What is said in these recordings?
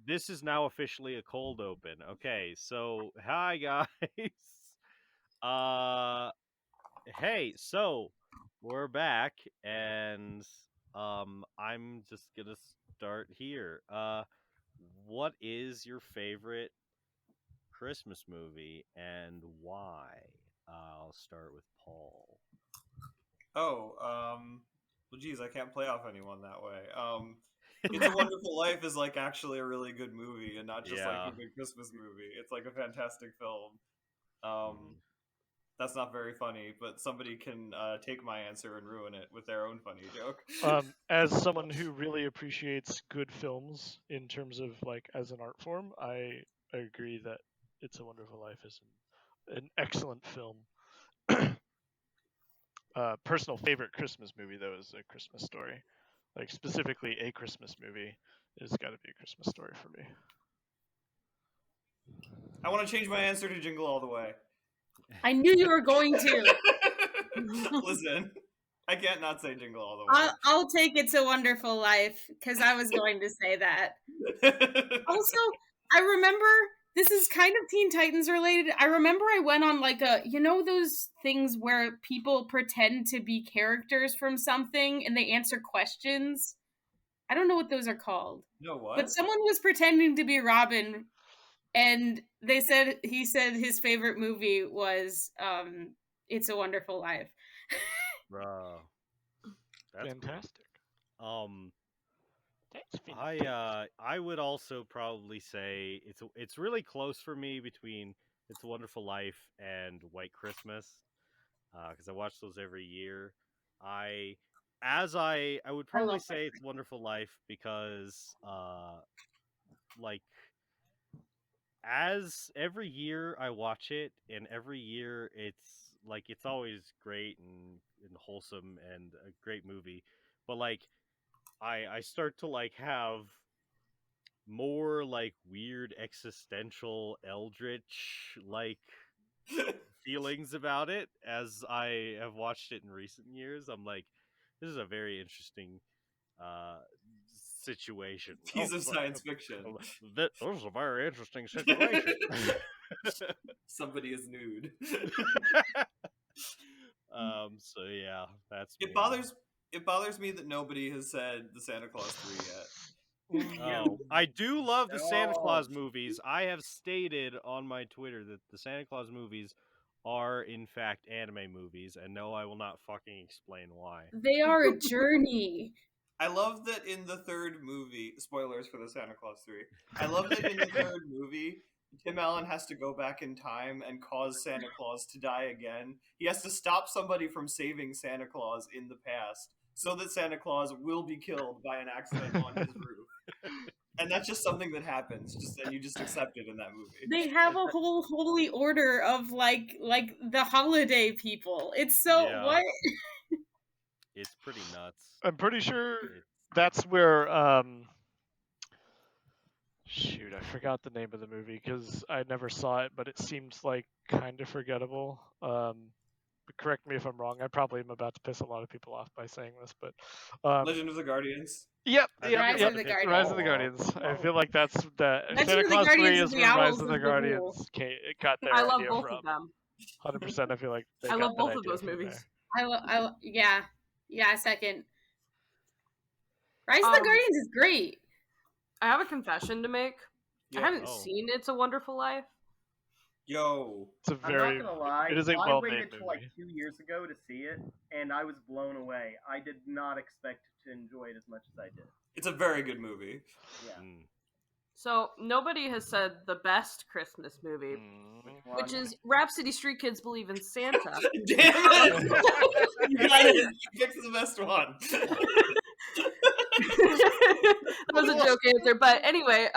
This is now officially a cold open. Okay, so hi guys. Uh hey, so we're back and I'm just gonna start here. What is your favorite Christmas movie and why? I'll start with Paul. Well, geez, I can't play off anyone that way. It's a Wonderful Life is like actually a really good movie and not just like Yeah. a good Christmas movie. It's like a fantastic film. Mm. That's not very funny, but somebody can take my answer and ruin it with their own funny joke. As someone who really appreciates good films in terms of like as an art form, I agree that It's a Wonderful Life is an excellent film. Personal favorite Christmas movie though is A Christmas Story. Like specifically a Christmas movie, it's got to be A Christmas Story for me. I want to change my answer to Jingle All the Way. I knew you were going to. Listen, I can't not say Jingle All the Way. I'll take It's a Wonderful Life because I was going to say that. Also, I remember this is kind of Teen Titans related. I remember I went on like those things where people pretend to be characters from something and they answer questions. I don't know what those are called. No, what? But someone was pretending to be Robin, and he said his favorite movie was It's a Wonderful Life. Bro. That's fantastic. Cool. That's fantastic. I would also probably say it's really close for me between It's a Wonderful Life and White Christmas, because I watch those every year. I would probably say It's a Wonderful Life because like as every year I watch it, and every year it's always great and wholesome and a great movie, but like I start to like have more like weird existential eldritch like feelings about it as I have watched it in recent years. I'm like, this is a very interesting situation. Piece of science fiction. This is a very interesting situation. Somebody is nude. So yeah, that's it me. bothers me that nobody has said the Santa Claus 3 yet. Oh, I do love the Santa Claus movies. I have stated on my Twitter that the Santa Claus movies are in fact anime movies, and no, I will not fucking explain why. They are a journey. I love that in the third movie, spoilers for the Santa Claus 3, I love that in the third movie, Tim Allen has to go back in time and cause Santa Claus to die again. He has to stop somebody from saving Santa Claus in the past so that Santa Claus will be killed by an accident on his roof. And that's just something that happens, and you just accept it in that movie. They have a whole holy order of like the holiday people. It's so what? It's pretty nuts. I'm pretty sure that's where shoot, I forgot the name of the movie because I never saw it, but it seemed like kind of forgettable. But correct me if I'm wrong. I probably am about to piss a lot of people off by saying this, but Legend of the Guardians. Yep, Rise of the Guardians. Rise of the Guardians. I feel like that's the Legend Santa of the Claus 3 Guardians is and where the Rise Owls of is the the Guardians got their I love idea both from. of them. 100%. I feel like they I got love that both of idea those from movies. there. Yeah. Second. Rise of the Guardians is great. I have a confession to make. Yeah. I haven't seen It's a Wonderful Life. Yo, It's a very. I'm not gonna lie. It is a I well-made waited till movie. like 2 years ago to see it, and I was blown away. I did not expect to enjoy it as much as I did. it's a very good movie. Yeah. So nobody has said the best Christmas movie, which is Rhapsody Street Kids Believe in Santa. Damn it! You got it. You picked the best one. That was a joke answer, but anyway,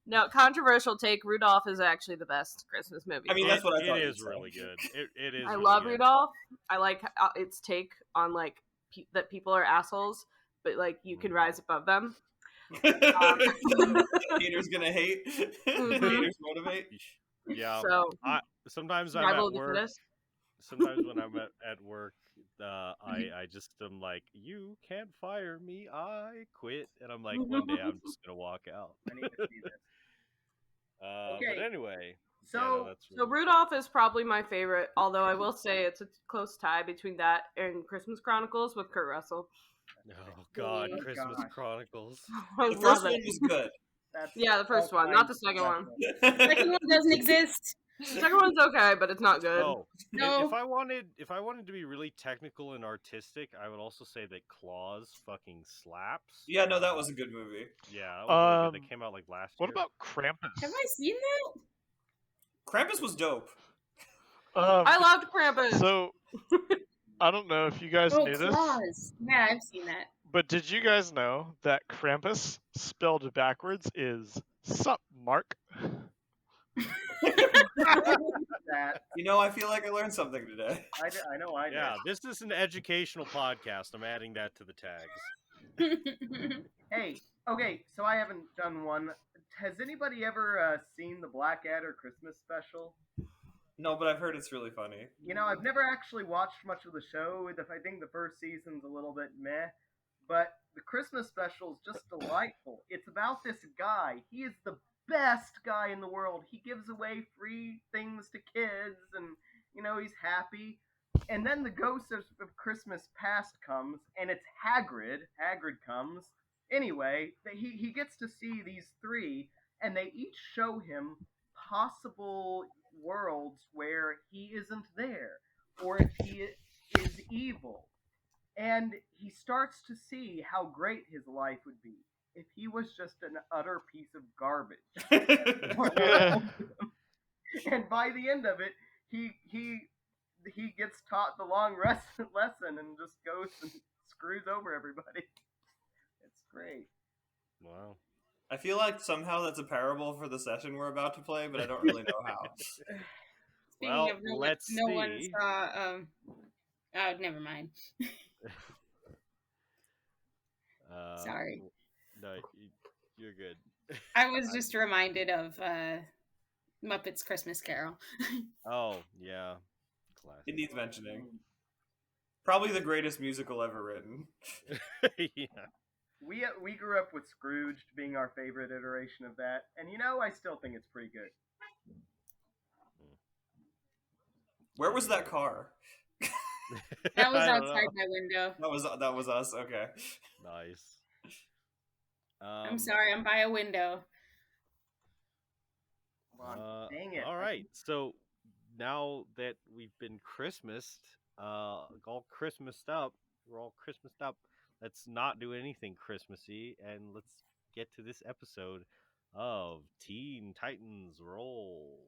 no, controversial take. Rudolph is actually the best Christmas movie. I mean, that's what I thought. It is really good. It is. I really love good. Rudolph. I like its take on like that people are assholes, but like you can rise above them. Haters gonna hate. Haters motivate. Yeah. So sometimes I'm survival at of the work. fittest. Sometimes when I'm at work, I just am like, you can't fire me, I quit, and I'm like, one day I'm just gonna walk out. I need to see this. But Okay. anyway, So, yeah, no, that's So really... Rudolph is probably my favorite, although I will say it's a close tie between that and Christmas Chronicles with Kurt Russell. Oh God, Oh, Christmas gosh. Chronicles. I The love first it. one was good. That's Yeah, the first all one, not the kinds of second one. special. second one doesn't exist. The second one's okay, but it's not good. Oh, No. if I wanted to be really technical and artistic, I would also say that Claus fucking slaps. Yeah, no, that was a good movie. Yeah, that was really good. That Um, came out like last What year. about Krampus? Have I seen that? Krampus was dope. I loved Krampus. So I don't know if you guys Oh, knew this, Claws. Yeah, I've seen that. but did you guys know that Krampus spelled backwards is sup, Mark? That You know, I feel like I learned something today. I know I did. Yeah, this is an educational podcast. I'm adding that to the tags. Hey, okay, so I haven't done one. Has anybody ever seen the Blackadder Christmas special? No, but I've heard it's really funny. You know, I've never actually watched much of the show. I think the first season's a little bit meh, but the Christmas special is just delightful. It's about this guy. He is the best guy in the world. He gives away free things to kids, and you know he's happy. And then the ghost of Christmas past comes, and it's Hagrid. Hagrid comes. Anyway, he gets to see these three, and they each show him possible worlds where he isn't there, or if he is evil. And he starts to see how great his life would be if he was just an utter piece of garbage. And by the end of it, he gets taught the long lesson and just goes and screws over everybody. It's great. Wow. I feel like somehow that's a parable for the session we're about to play, but I don't really know how. Speaking Well, of let's no one see. saw. Oh, never mind. Sorry. No, you're good. I was just reminded of Muppets Christmas Carol. Oh yeah, classic. It needs mentioning. Probably the greatest musical ever written. Yeah. We grew up with Scrooged being our favorite iteration of that, and you know I still think it's pretty good. Where was that car? That was I don't outside know. my window. That was us. Okay. Nice. I'm sorry, I'm by a window. Come on, dang it! All right. So now that we've been Christmased, all Christmased up, we're all Christmased up. Let's not do anything Christmassy, and let's get to this episode of Teen Titans Roll.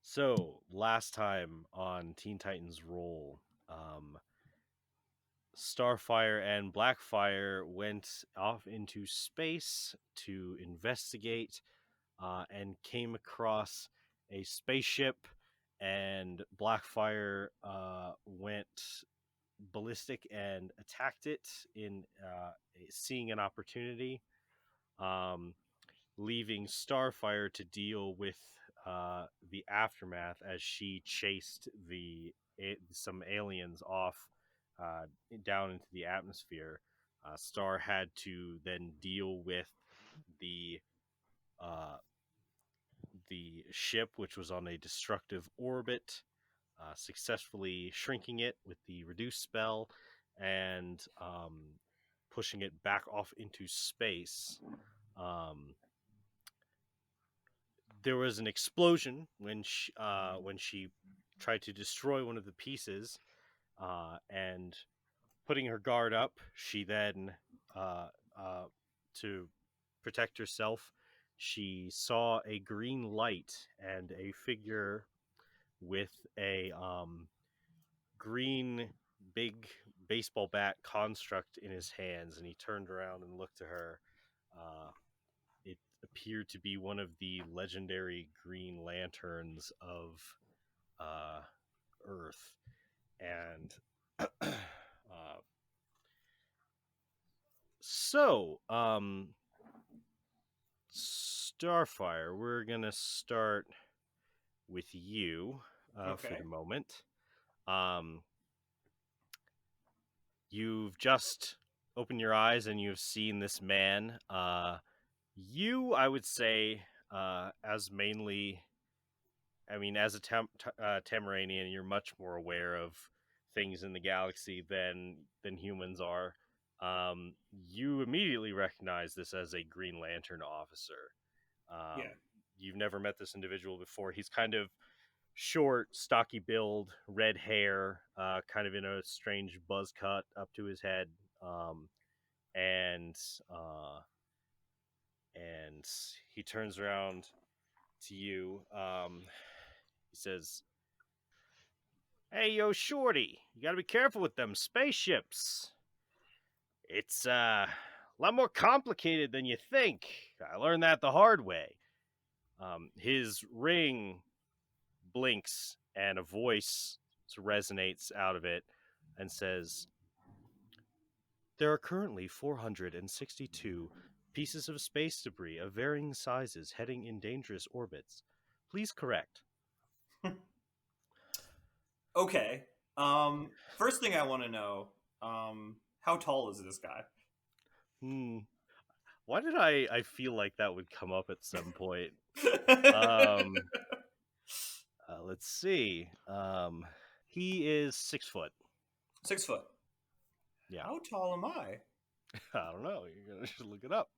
So, last time on Teen Titans Roll, Starfire and Blackfire went off into space to investigate and came across a spaceship, and Blackfire went ballistic and attacked it in seeing an opportunity, leaving Starfire to deal with the aftermath as she chased some aliens off down into the atmosphere. Star had to then deal with the the ship, which was on a destructive orbit, successfully shrinking it with the reduce spell and pushing it back off into space. There was an explosion when she tried to destroy one of the pieces, and putting her guard up, she then, to protect herself, she saw a green light and a figure with a green big baseball bat construct in his hands, and he turned around and looked at her. It appeared to be one of the legendary Green Lanterns of Earth, and so Starfire, we're gonna start with you for Okay. the moment. You've just opened your eyes and you've seen this man. I would say, as mainly, I mean, as a Tamaranian, you're much more aware of things in the galaxy than humans are. You immediately recognize this as a Green Lantern officer. Yeah. You've never met this individual before. He's kind of short, stocky build, red hair, kind of in a strange buzz cut up to his head, and and he turns around to you. He says, "Hey, yo, Shorty, you gotta be careful with them spaceships. It's a lot more complicated than you think. I learned that the hard way." His ring blinks and a voice resonates out of it and says, "There are currently 462 pieces of space debris of varying sizes heading in dangerous orbits. Please correct." Okay. First thing I want to know, how tall is this guy? Why did I feel like that would come up at some point? Let's see. He is 6 foot. 6 foot. Yeah. How tall am I? I don't know. You're gonna just look it up.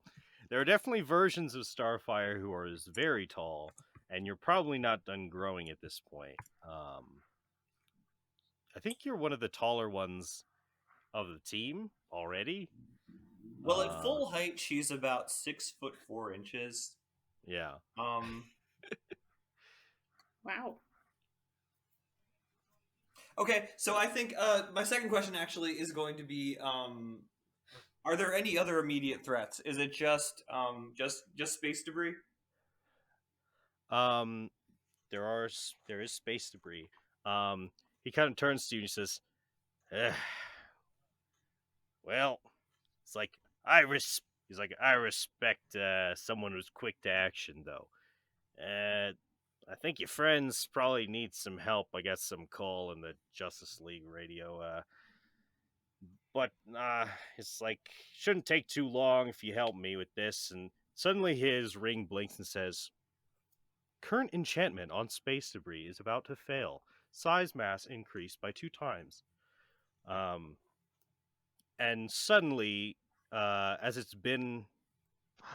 There are definitely versions of Starfire who are very tall, and you're probably not done growing at this point. I think you're one of the taller ones of the team already. Well, at full height, she's about 6'4". Yeah. Wow. Okay, so I think my second question actually is going to be: are there any other immediate threats? Is it just space debris? There is space debris. He kind of turns to you and he says, "Well, it's like he's like, I respect someone who's quick to action, though. I think your friends probably need some help. I got some call in the Justice League radio. But it's like, shouldn't take too long if you help me with this." And suddenly his ring blinks and says, "Current enchantment on space debris is about to fail. Size mass increased by 2 times." And suddenly, as it's been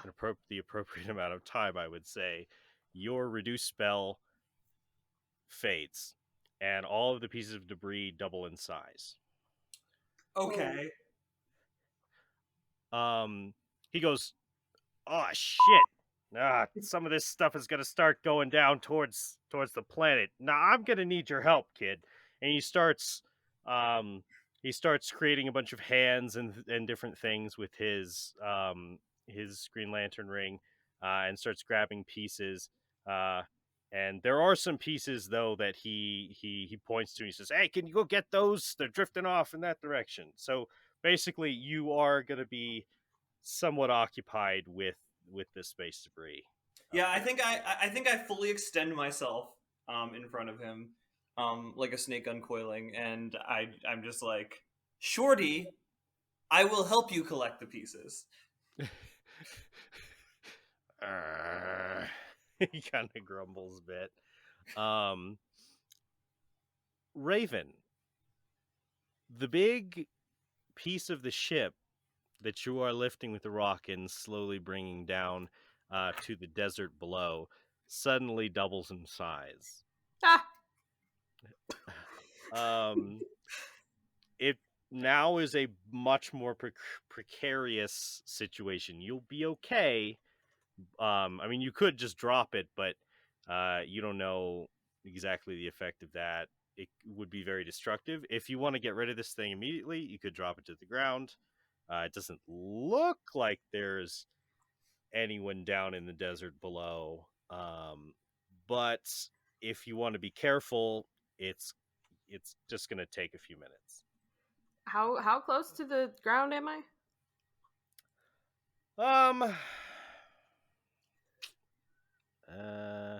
the appropriate amount of time, I would say, your reduce spell fades, and all of the pieces of debris double in size. Okay. He goes, "Oh shit! Some of this stuff is gonna start going down towards the planet. Now I'm gonna need your help, kid." And he starts creating a bunch of hands and different things with his Green Lantern ring, and starts grabbing pieces. And there are some pieces though that he points to. And he says, "Hey, can you go get those? They're drifting off in that direction." So basically, you are gonna be somewhat occupied with this space debris. Yeah, I think I fully extend myself in front of him, like a snake uncoiling, and I'm just like, "Shorty, I will help you collect the pieces." He kind of grumbles a bit. Raven, the big piece of the ship that you are lifting with the rock and slowly bringing down to the desert below suddenly doubles in size. Ah, Um, it now is a much more precarious situation. You'll be okay. I mean, you could just drop it, but you don't know exactly the effect of that. It would be very destructive. If you want to get rid of this thing immediately, you could drop it to the ground. It doesn't look like there's anyone down in the desert below. But if you want to be careful, it's just going to take a few minutes. how close to the ground am I? Um, uh,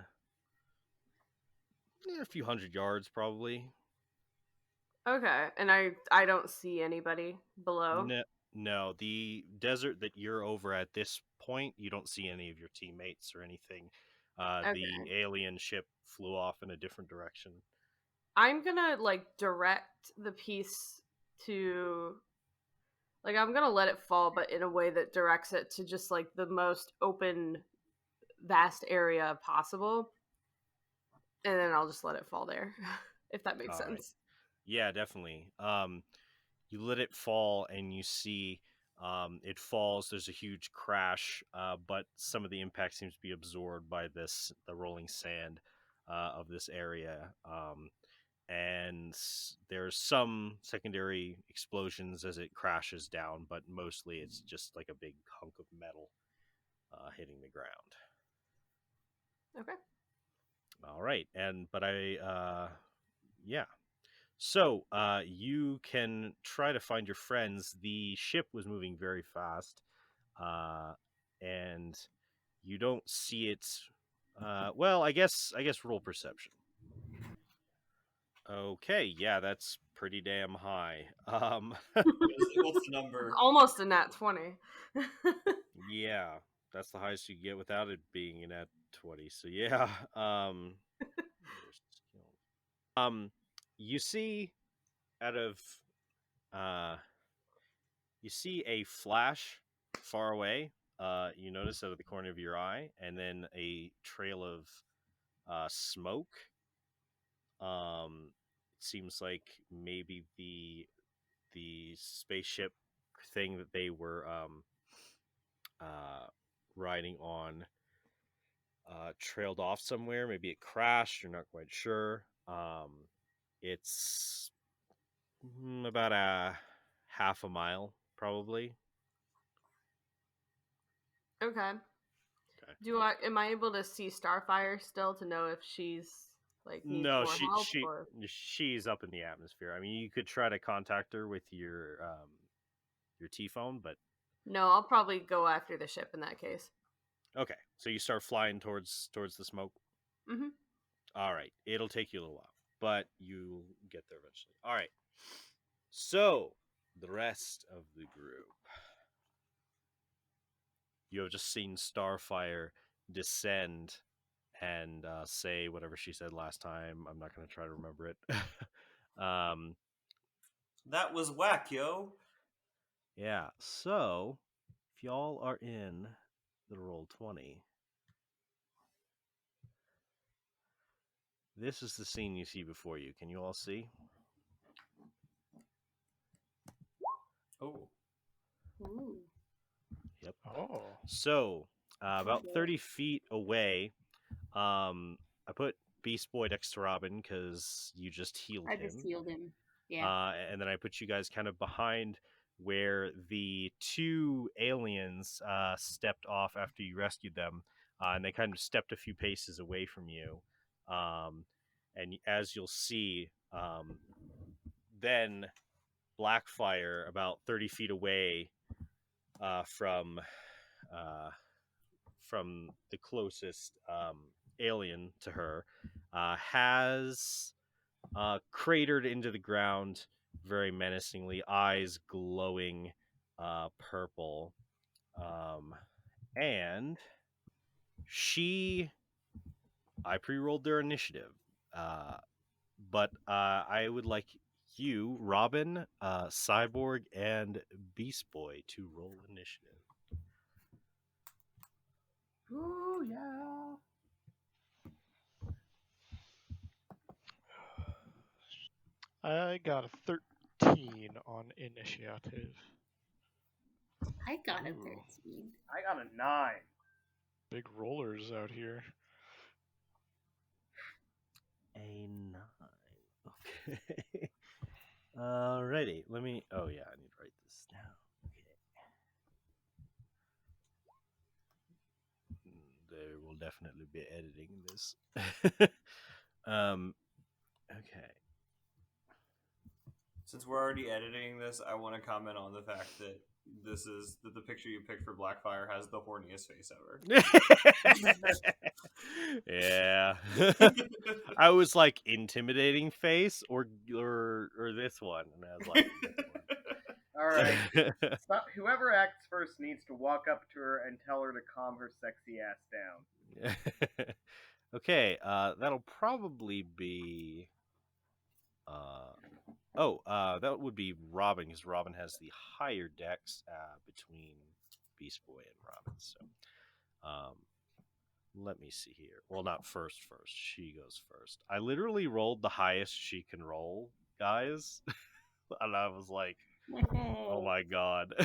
a few hundred yards probably. Okay, and I don't see anybody below. No, no, the desert that you're over at this point, you don't see any of your teammates or anything. The Okay. alien ship flew off in a different direction. I'm gonna like direct the piece to like I'm gonna let it fall, but in a way that directs it to just like the most open, vast area possible, and then I'll just let it fall there, if that makes All right. sense. Yeah, definitely. You let it fall, and you see it falls. There's a huge crash, but some of the impact seems to be absorbed by the rolling sand of this area. And there's some secondary explosions as it crashes down, but mostly it's just like a big hunk of metal hitting the ground. Okay. All right, yeah. So, you can try to find your friends. The ship was moving very fast, and you don't see it. Well, I guess roll perception. Okay, yeah, that's pretty damn high. What's the number? Almost a nat 20. Yeah, that's the highest you get without it being an at 20. So yeah, where's the skill? You see out of uh you see a flash far away. You notice out of the corner of your eye, and then a trail of smoke. It seems like maybe the spaceship thing that they were uh, riding on trailed off somewhere. Maybe it crashed. You're not quite sure. It's about a half a mile, probably. Okay. Okay. Am I able to see Starfire still to know if she's like needs No, more help or she's up in the atmosphere. I mean, you could try to contact her with your T phone, but no? I'll probably go after the ship in that case. okay. So you start flying towards the smoke. Mm-hmm. All right, it'll take you a little while, but you'll get there eventually. All right. So the rest of the group, you have just seen Starfire descend and say whatever she said last time. I'm not going to try to remember it. um, That was whack, yo. yeah. So if y'all are in the roll 20, this is the scene you see before you. Can you all see? Oh. Ooh. Yep. Oh. So about Okay. 30 feet away, I put Beast Boy next to Robin because you just healed I him. just healed him. Yeah. And then I put you guys kind of behind where the two aliens stepped off after you rescued them, and they kind of stepped a few paces away from you. And as you'll see, then Blackfire, about 30 feet away uh, from uh, from the closest alien to her, has cratered into the ground very menacingly, eyes glowing purple. And she I pre-rolled their initiative. But I would like you, Robin, Cyborg, and Beast Boy to roll initiative. Ooh, yeah. I got a 13 on initiative. I got a Ooh. 13. I got a 9. Big rollers out here. A 9. Okay. Alrighty. Let me. Oh yeah, I need to write this down. Okay. There will definitely be editing this. Okay. Since we're already editing this, I want to comment on the fact that the picture you picked for Blackfire has the horniest face ever. Yeah. I was like intimidating face or this one, and I was like, All right. So, whoever acts first needs to walk up to her and tell her to calm her sexy ass down. Okay, that'll probably be. That would be Robin, because Robin has the higher dex between Beast Boy and Robin. So, let me see here. Well, not first. She goes first. I literally rolled the highest she can roll, guys, and I was like, "Oh my god!"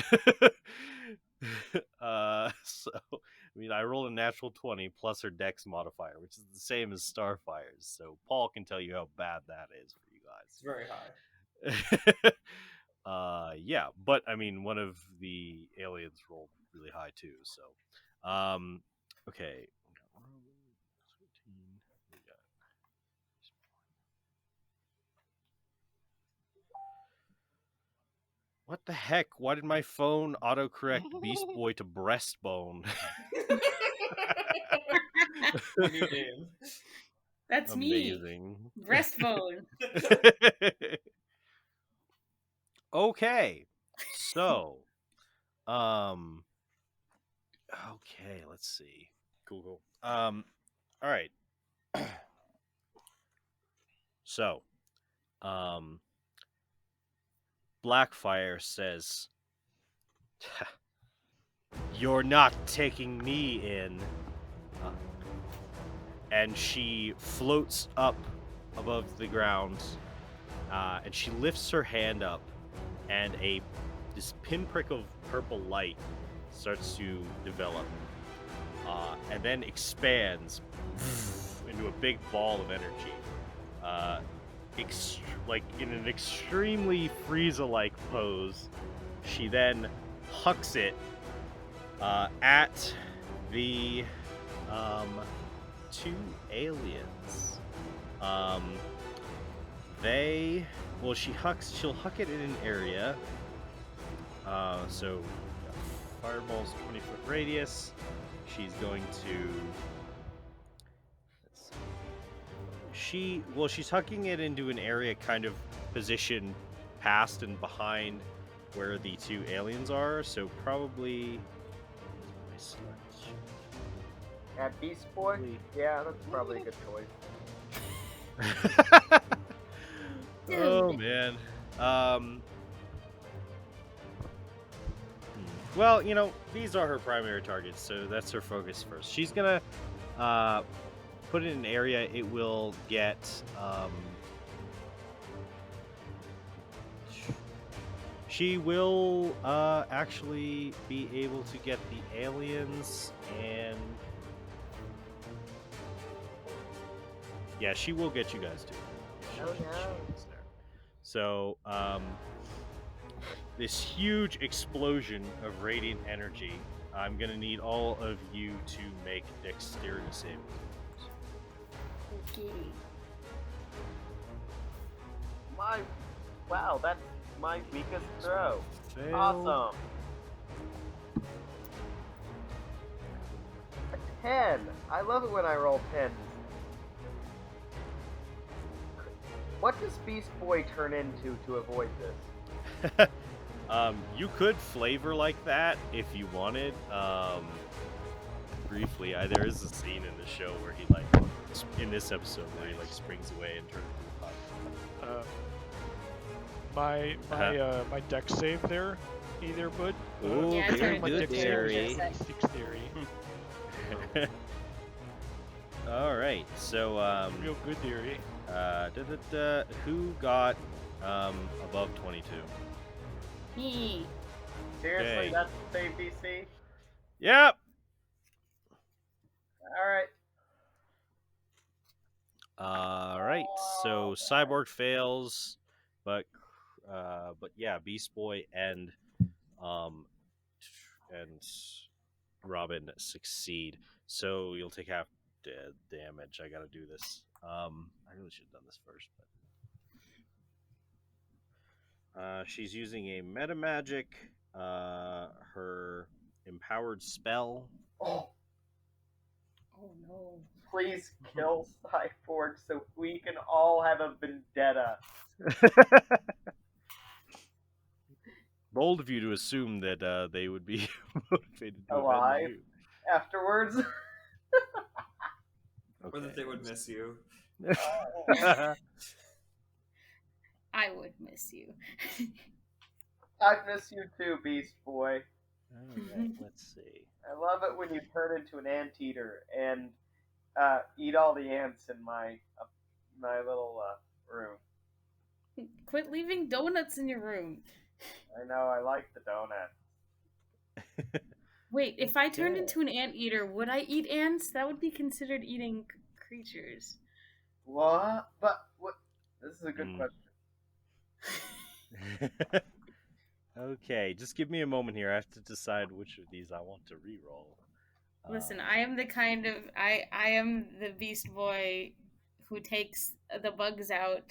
So I mean, I rolled a natural 20 plus her dex modifier, which is the same as Starfire's. So Paul can tell you how bad that is for you guys. It's very high. Yeah, but I mean, one of the aliens rolled really high too. So, okay. What the heck? Why did my phone autocorrect Beast Boy to breastbone? New name. That's Amazing. me. Breastbone. Okay. So, okay, let's see. Cool. All right. So, Blackfire says, "You're not taking me in." And she floats up above the ground, and she lifts her hand up, and this pinprick of purple light starts to develop, and then expands into a big ball of energy, like in an extremely Frieza-like pose. She then hucks it at the two aliens. She'll huck it in an area. So fireball's 20-foot radius. She's going to. She's hucking it into an area kind of positioned past and behind where the two aliens are. So probably. At Beast Boy? Yeah, that's probably a good choice. Oh man. Well, these are her primary targets, so that's her focus first. She's gonna put it in an area it will get she will actually be able to get the aliens, and yeah, she will get you guys too. Oh, yeah. So, this huge explosion of radiant energy, I'm going to need all of you to make dexterity saving throws. Okay. Wow, that's my weakest throw. Fail. Awesome. A 10. I love it when I roll 10s. What does Beast Boy turn into to avoid this? You could flavor like that if you wanted. Briefly, there is a scene in the show where he in this episode where he like springs away and turns into a puck. My deck save there, either bud. Ooh, Yeah, very turn my good deck there. save there. is 26 theory. All right, so Real good theory. who got above 22? Me. Seriously, Okay. that's the same DC? Yep. Alright. All right, so Cyborg fails, but yeah, Beast Boy and Robin succeed. So you'll take half damage. I gotta do this. I really should have done this first, but she's using a meta magic. Her empowered spell. Oh, Oh no. please kill Cyborg so we can all have a vendetta. Bold of you to assume that they would be motivated to Alive. avenge Afterwards. you. Or that they would miss you. I would miss you. I miss you too, Beast Boy. Alright, let's see. I love it when you turn into an anteater and eat all the ants in my little room. Quit leaving donuts in your room. I know, I like the donut. Wait, if I turned Okay. into an anteater, would I eat ants? That would be considered eating creatures. What? But what? This is a good Hmm. question. Okay, just give me a moment here. I have to decide which of these I want to re-roll. Listen, I am the kind of I am the Beast Boy who takes the bugs out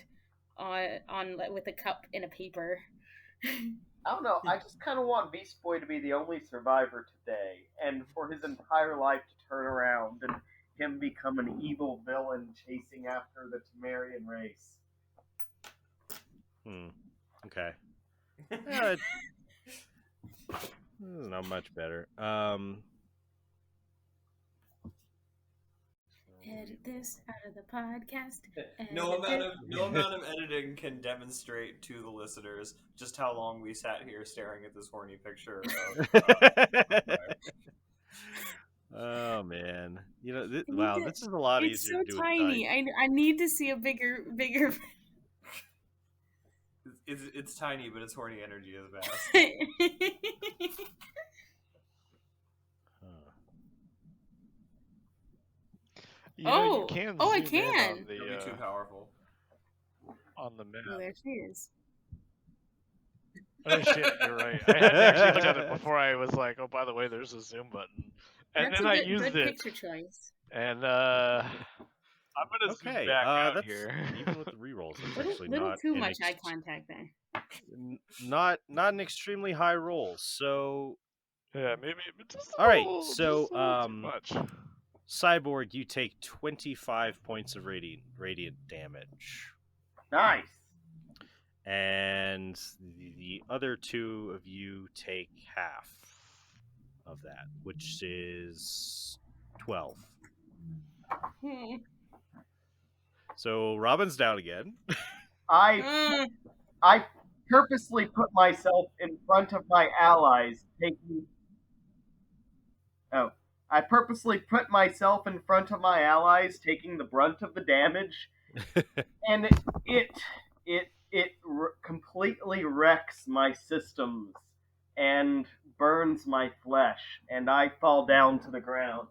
on with a cup in a paper. I don't know. I just kind of want Beast Boy to be the only survivor today, and for his entire life to turn around and him become an evil villain chasing after the Temerian race. Okay. This is not much better. Edit this out of the podcast. No Edit amount of editing can demonstrate to the listeners just how long we sat here staring at this horny picture of Blackfire. Oh man, you know, need wow, to- this is a lot It's easier so to do with tiny. dice. I need to see a bigger. It's tiny, but its horny energy is vast. Huh. You know, you Oh! can Oh, I zoom in can! on It'll be too powerful. on the map. Oh, there she is. Oh shit, you're right. I hadn't actually looked at it before. I was like, oh, by the way, there's a zoom button, and That's then a I good, used good it, picture choice. and I'm gonna zoom Okay, back out that's here. even with the rerolls. That's Little, actually little not too an much eye contact there. not an extremely high roll. So, Yeah, maybe but just a all right. little, So, just a little too much. Cyborg, you take 25 points of radiant damage, Nice. and the other two of you take half of that, which is 12. Hmm. So Robin's down again. I purposely put myself in front of my allies, taking. Oh, I purposely put myself in front of my allies, taking the brunt of the damage, and it completely wrecks my systems and burns my flesh, and I fall down to the ground.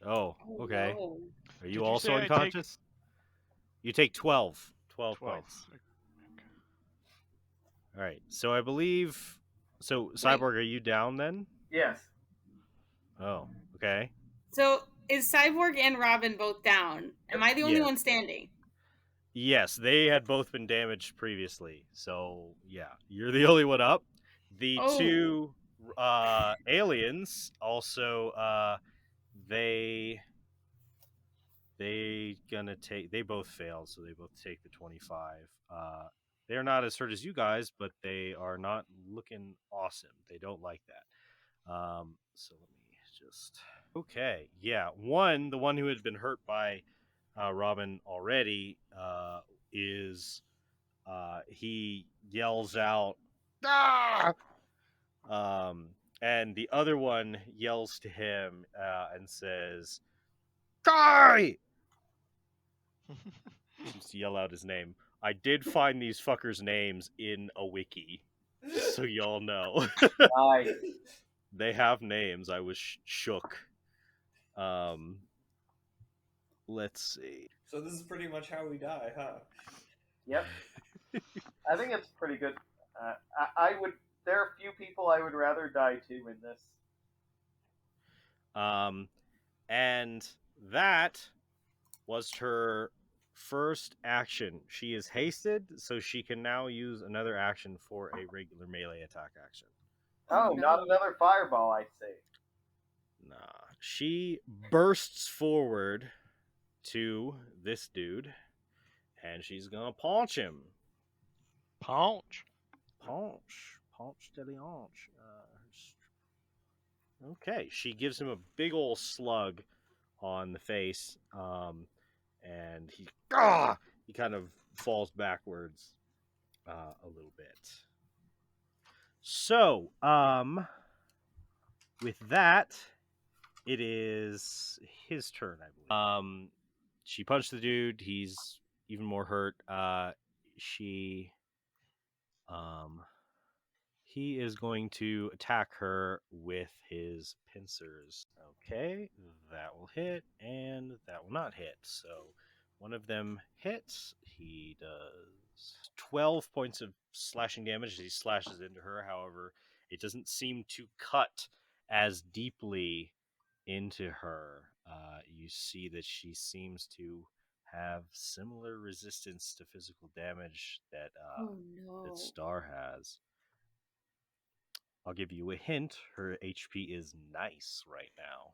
Oh, okay. No. Are Did you you also say I take- unconscious? You take 12. 12 12. points. All right. So I believe. So Cyborg, are you down then? Yes. Oh, okay. So is Cyborg and Robin both down? Am I the only Yes. one standing? Yes, they had both been damaged previously. So yeah, you're the only one up. The Oh. two aliens also they both failed, so they both take the 25. They're not as hurt as you guys, but they are not looking awesome. They don't like that. So let me just. Okay, yeah. The one who had been hurt by Robin already, is he yells out, "Ah!" And the other one yells to him and says, "Die!" Seems to yell out his name. I did find these fuckers' names in a wiki, just so y'all know. Nice. They have names. I was shook. Let's see. So this is pretty much how we die, huh? Yep. I think it's pretty good. I would. There are few people I would rather die to in this. And that was her first action. She is hasted, so she can now use another action for a regular melee attack action. Oh, no. not another fireball, I see. Nah. She bursts forward to this dude, and she's gonna punch him. Punch. Punch de l'ange. Okay, she gives him a big ol' slug on the face, and he kind of falls backwards a little bit. So, with that, it is his turn, I believe. She punched the dude. He's even more hurt. He is going to attack her with his pincers. Okay, that will hit, and that will not hit. So one of them hits. He does 12 points of slashing damage as he slashes into her. However, it doesn't seem to cut as deeply into her. You see that she seems to have similar resistance to physical damage that Oh no. that Star has. I'll give you a hint. Her HP is nice right now.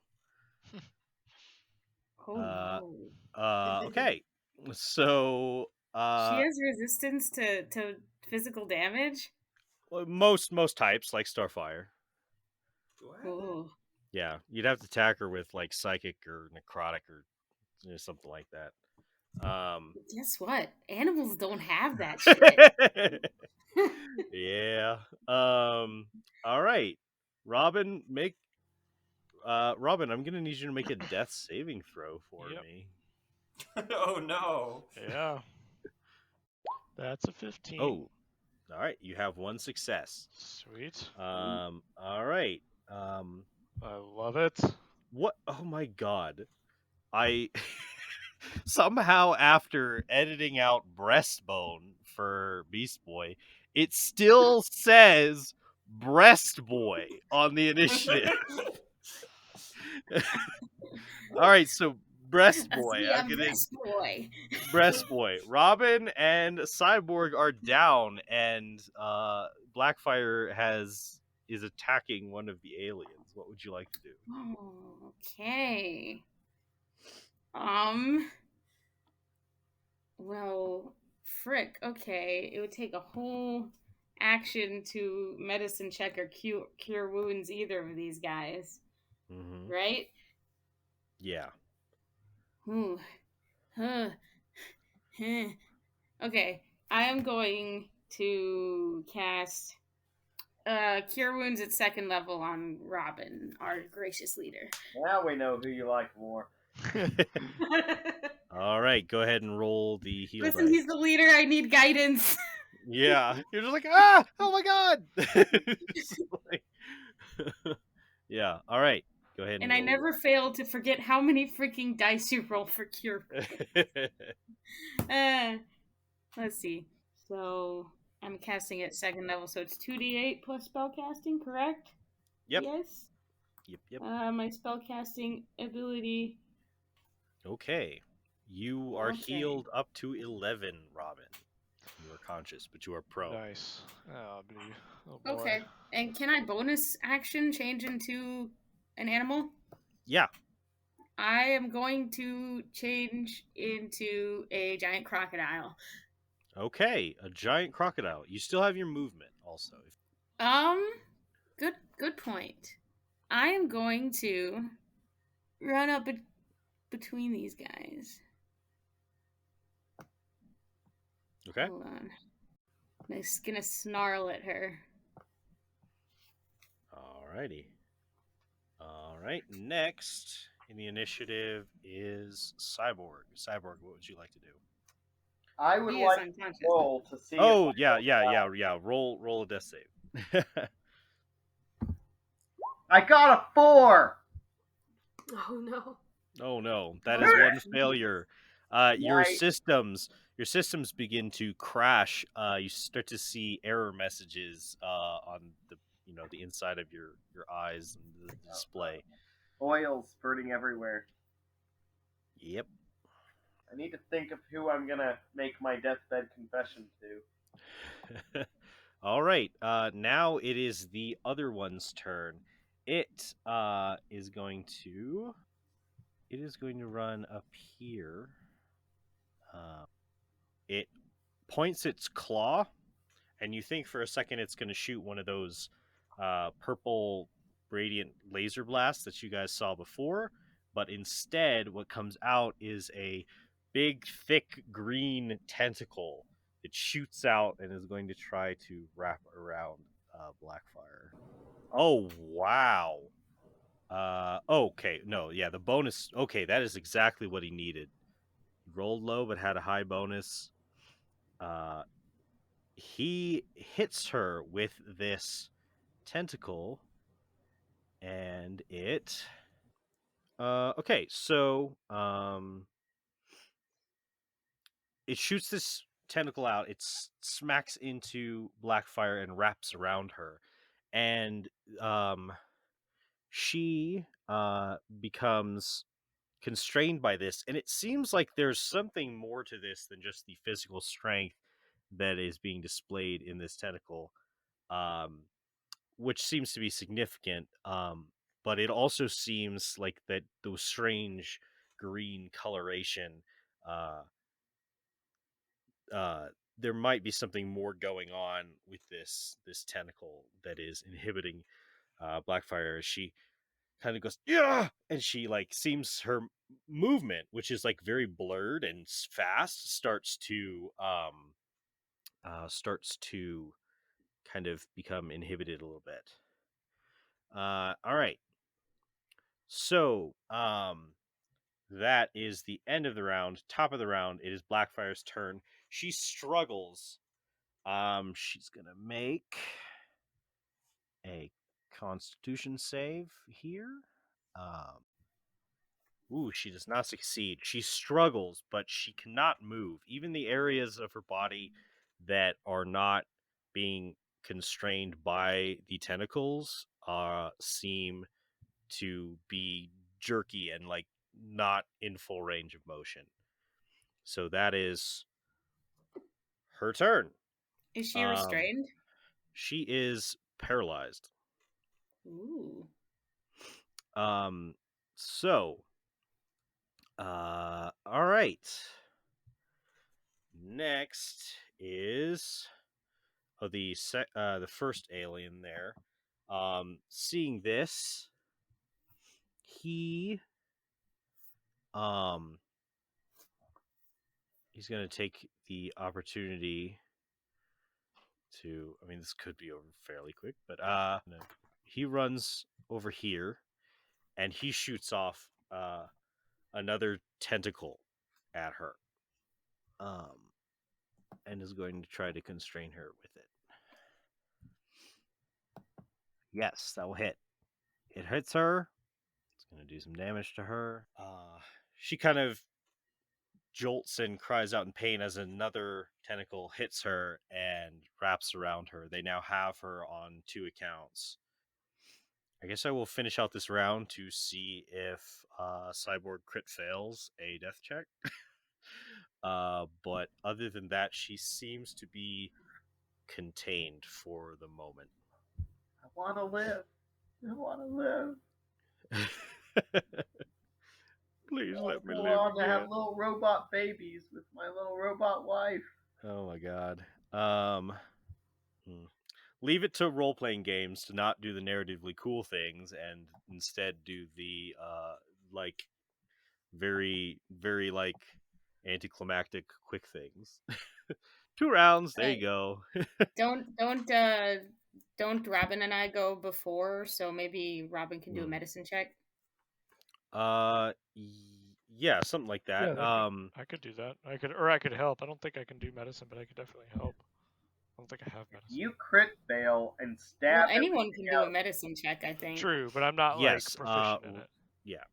Oh no. Okay. So She has resistance to physical damage? most types like Starfire. What? Oh. Yeah, you'd have to attack her with like psychic or necrotic or something like that. Guess what? Animals don't have that shit. Yeah. All right. Robin, Robin, I'm gonna need you to make a death saving throw for Yep. me. Oh no. Yeah. That's a 15. Oh, all right. You have one success. Sweet. All right. I love it. What? Oh my god! I somehow after editing out breastbone for Beast Boy, it still says breast boy on the initiative. All right, so breast boy. Yeah, I'm gonna breast boy. breast boy. Robin and Cyborg are down, and Blackfire is attacking one of the aliens. What would you like to do? Oh, okay. Well, frick. Okay, it would take a whole action to medicine check or cure wounds either of these guys, Mm-hmm. right? Yeah. Ooh. Huh. Huh. Okay, I am going to cast cure wounds at second level on Robin, our gracious leader. Now we know who you like more. All right, go ahead and roll the heal Listen, dice. he's the leader. I need guidance. Yeah, you're just like, ah, oh my god. Just like- yeah, all right, go ahead And I roll never fail to forget how many freaking dice you roll for cure. Let's see. So I'm casting at second level, so it's 2d8 plus spellcasting, correct? Yep. Yes. Yep. My spellcasting ability. Okay, you are Okay. healed up to 11, Robin. You are conscious, but you are prone. Nice. Oh, boy. Okay. And can I bonus action change into an animal? Yeah. I am going to change into a giant crocodile. Okay, a giant crocodile. You still have your movement, also. Good point. I am going to run up between these guys. Okay. Hold on. I'm just gonna snarl at her. Alrighty. All right. Next in the initiative is Cyborg. Cyborg, what would you like to do? I would He is like to unconscious. roll to see. Oh, if yeah. Roll a death save. I got a 4. Oh no. Oh no, that is one failure. Your Right. systems begin to crash. You start to see error messages on the inside of your eyes and the display. Oil spurting everywhere. Yep. I need to think of who I'm gonna make my deathbed confession to. All right. Now it is the other one's turn. It is going to run up here. It points its claw, and you think for a second it's going to shoot one of those purple radiant laser blasts that you guys saw before, but instead what comes out is a big, thick green tentacle that shoots out and is going to try to wrap around Blackfire. Oh, wow. Okay, no, yeah, the bonus. Okay, that is exactly what he needed. He rolled low but had a high bonus. He hits her with this tentacle, and it. Okay, so it shoots this tentacle out. It smacks into Blackfire and wraps around her, and she becomes constrained by this. And it seems like there's something more to this than just the physical strength that is being displayed in this tentacle. Which seems to be significant. But it also seems like that those strange green coloration, uh, there might be something more going on with this tentacle that is inhibiting Blackfire as she kind of goes yeah, and she like seems her movement, which is like very blurred and fast, starts to kind of become inhibited a little bit. All right. So, that is the end of the round. Top of the round, it is Blackfire's turn. She struggles. She's gonna make a Constitution save here. She does not succeed. She struggles, but she cannot move. Even the areas of her body that are not being constrained by the tentacles seem to be jerky and like not in full range of motion. So that is her turn. Is she restrained? She is paralyzed. Ooh. So all right. Next is the first alien there. Seeing this, he he's going to take the opportunity to. I mean, this could be over fairly quick, but he runs over here, and he shoots off another tentacle at her, and is going to try to constrain her with it. Yes, that will hit. It hits her. It's going to do some damage to her. She kind of jolts and cries out in pain as another tentacle hits her and wraps around her. They now have her on 2 accounts. I guess I will finish out this round to see if Cyborg crit fails a death check. But other than that, she seems to be contained for the moment. I want to live. I want to live. Please let me go live on again. to have little robot babies with my little robot wife. Oh my god. Leave it to role-playing games to not do the narratively cool things and instead do the like very very like anticlimactic quick things. 2 rounds. There Right. you go. Don't Robin and I go before, so maybe Robin can do a Hmm. medicine check. Yeah, something like that. Yeah, I could do that. I could help. I don't think I can do medicine, but I could definitely help. I don't think I have medicine. You crit fail and stab Well, him. anyone can do a medicine check, I think. True, but I'm not Yes, like proficient in it. yeah.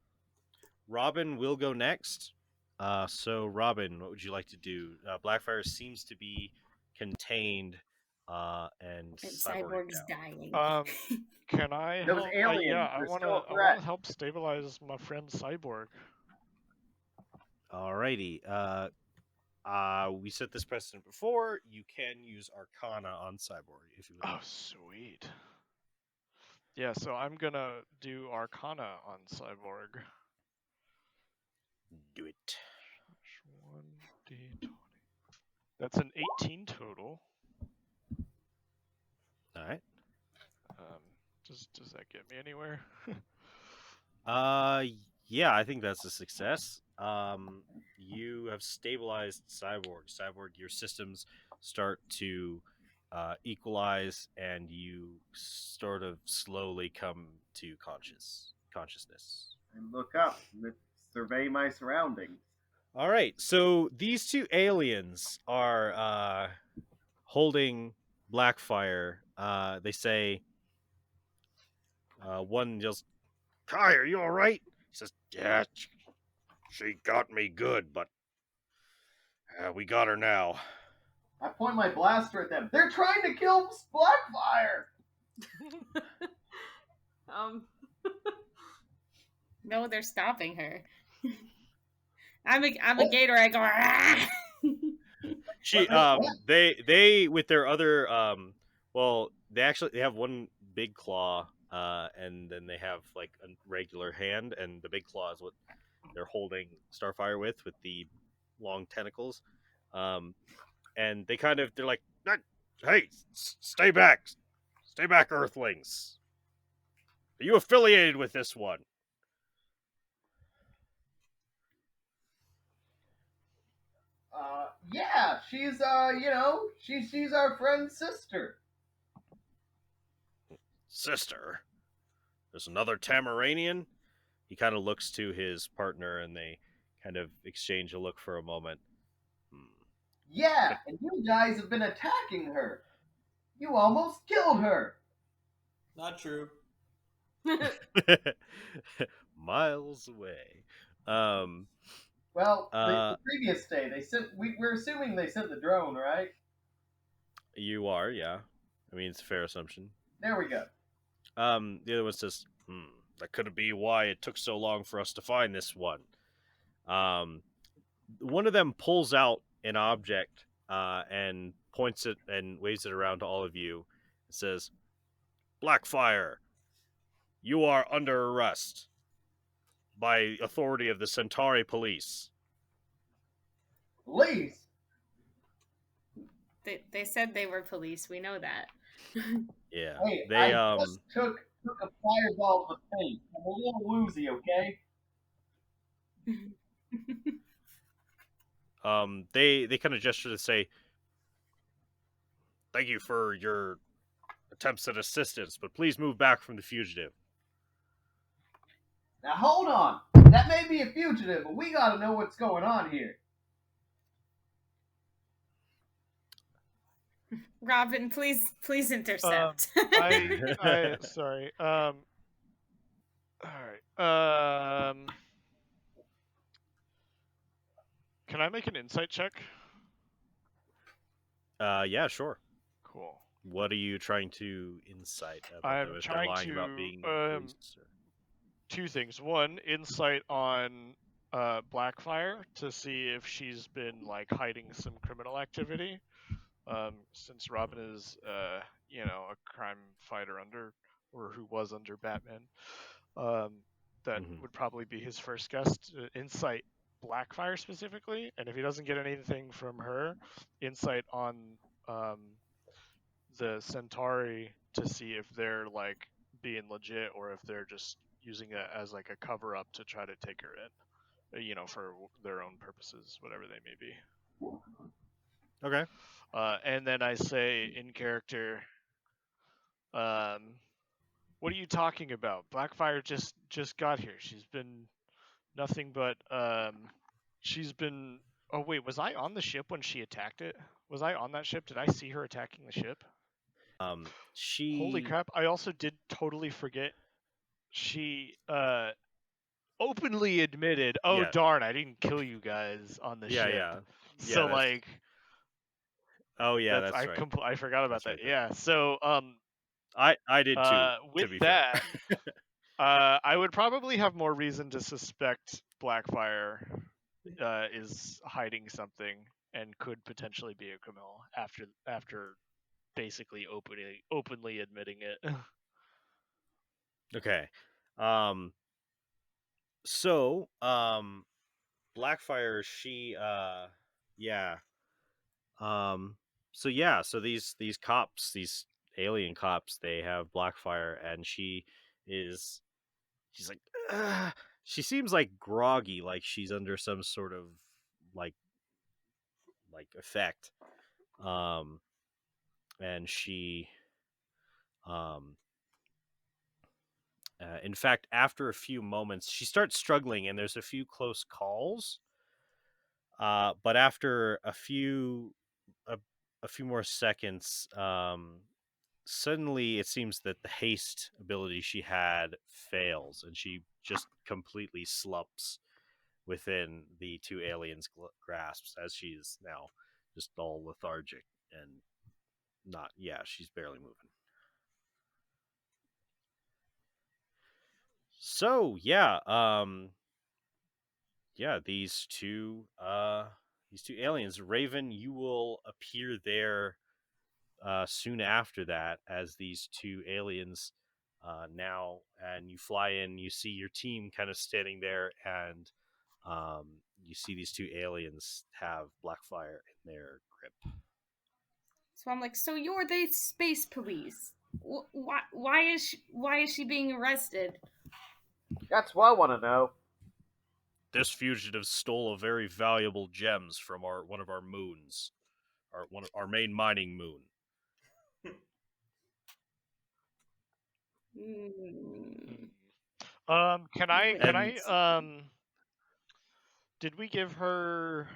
Robin will go next. So Robin, what would you like to do? Blackfire seems to be contained, and And cyborg Cyborg's down. dying. Can I Those help? aliens Yeah, are I still a wanna threat. help stabilize my friend Cyborg. Alrighty. We set this precedent before. You can use Arcana on Cyborg if you would Oh, like. sweet. Yeah, so I'm gonna do Arcana on Cyborg. Do it. 1d20. That's an 18 total. All right. Does that get me anywhere? Yeah, I think that's a success. You have stabilized Cyborg. Cyborg, your systems start to equalize, and you sort of slowly come to consciousness. And look up. Let's survey my surroundings. All right, so these two aliens are holding Blackfire. They say one yells, "Kai, are you all right?" He says, "Yeah, she got me good, but we got her now." I point my blaster at them. They're trying to kill Blackfire! No, they're stopping her. I'm a gator. I go. "Ah!" She they with their other well, they have one big claw, and then they have like a regular hand, and the big claw is what they're holding Starfire with the long tentacles. And they're like, "Hey, stay back, Earthlings. Are you affiliated with this one?" Yeah, she's she's our friend's sister. Sister, there's another Tamaranian. He kind of looks to his partner, and they kind of exchange a look for a moment. Yeah, and you guys have been attacking her. You almost killed her. Not true. Miles away. Well, the previous day they sent. We're assuming they sent the drone, right? You are, yeah. I mean, it's a fair assumption. There we go. The other one says, "That could be why it took so long for us to find this one." One of them pulls out an object and points it and waves it around to all of you. It says, "Blackfire, you are under arrest by authority of the Centauri police." Police. They said they were police. We know that. Yeah. Hey, They I just took a fireball to the face. I'm a little woozy, okay? they kind of gesture to say, "Thank you for your attempts at assistance, but please move back from the fugitive." Now hold on. That may be a fugitive, but we gotta know what's going on here. Robin, please intercept. I sorry. All right. Can I make an insight check? Yeah, sure. Cool. What are you trying to insight about I'm them? If trying they're lying to, about being police? Or... Two things. One, insight on Blackfire to see if she's been like hiding some criminal activity. Since Robin is, a crime fighter or who was under Batman, that would probably be his first guess. Insight Blackfire specifically, and if he doesn't get anything from her, insight on the Centauri to see if they're like being legit or if they're just using it as like a cover up to try to take her in, for their own purposes, whatever they may be. Okay. And then I say in character, what are you talking about? Blackfire just got here. She's been nothing but she's been. Oh wait, was I on the ship when she attacked it? Was I on that ship? Did I see her attacking the ship? Holy She. crap! I also did totally forget. She openly admitted, "Oh Yeah. darn, I didn't kill you guys on the Yeah. ship." Yeah. Yeah. So That's. like Oh yeah. that's That's right. I forgot about That's that. right. Yeah. So I did too. To with be fair. that, I would probably have more reason to suspect Blackfire is hiding something and could potentially be a criminal after basically openly admitting it. Okay. Um. So. Blackfire. She. Yeah. Um. So yeah. So these cops, these alien cops, they have Blackfire, and is. She's like. "Ugh." She seems like groggy, like she's under some sort of like effect. Um. And she. Um. In fact, after a few moments, she starts struggling, and there's a few close calls. But after a, a few more seconds, suddenly it seems that the haste ability she had fails, and she just completely slumps within the two aliens' grasps, as she's now just all lethargic and not. Yeah, she's barely moving. So yeah, yeah, these two aliens, Raven, you will appear there soon after that as these two aliens now, and you fly in, you see your team kind of standing there, and you see these two aliens have Blackfire in their grip. So I'm like, so you're the space police. Why is she being arrested? That's what I want to know. This fugitive stole a very valuable gems from one of our moons, our main mining moon. Hmm. Can I And did we give her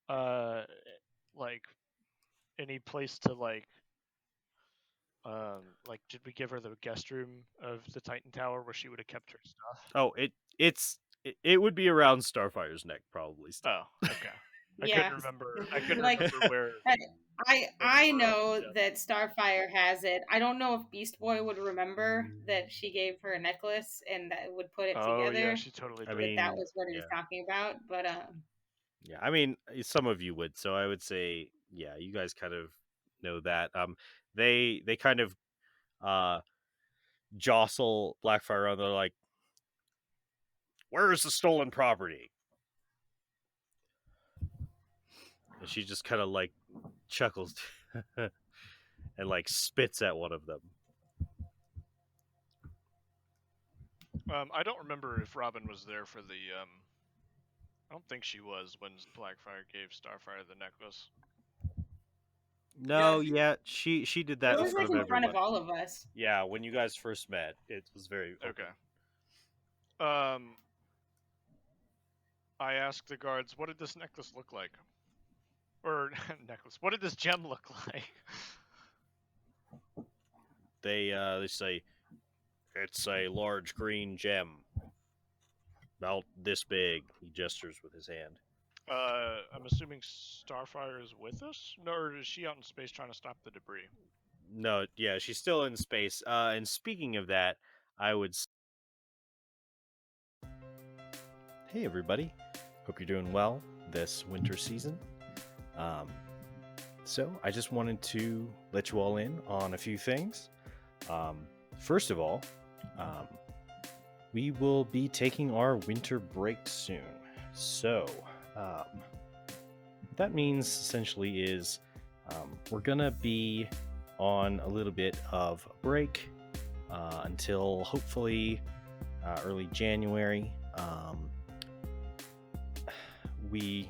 uh like any place to did we give her the guest room of the Titan Tower where she would have kept her stuff? oh, it would be around Starfire's neck probably still. Oh, okay. I Yeah. couldn't remember. I couldn't Like, remember where. I know Yeah. that Starfire has it. I don't know if Beast Boy would remember that she gave her a necklace and that would put it Oh yeah, together. she totally I did. That mean, was what he was yeah. talking about. But Yeah, I mean, some of you would, so I would say, yeah, you guys kind of know that. They kind of uh jostle Blackfire around. They're like, "Where is the stolen property?" And she just kind of like chuckles and like spits at one of them. I don't remember if Robin was there for the. I don't think she was when Blackfire gave Starfire the necklace. No, Yeah, yeah, she did that it in was front like of in front everyone. of all of us. Yeah, when you guys first met, it was very open. Okay. I asked the guards, "What did this necklace look like?" Or necklace. What did this gem look like? They say it's a large green gem, about this big. He gestures with his hand. I'm assuming Starfire is with us, or is she out in space trying to stop the debris? No, yeah, she's still in space. And speaking of that, I would. Hey, everybody. Hope you're doing well this winter season. So, I just wanted to let you all in on a few things. First of all, we will be taking our winter break soon. So, what that means essentially is we're going to be on a little bit of a break until hopefully early January. We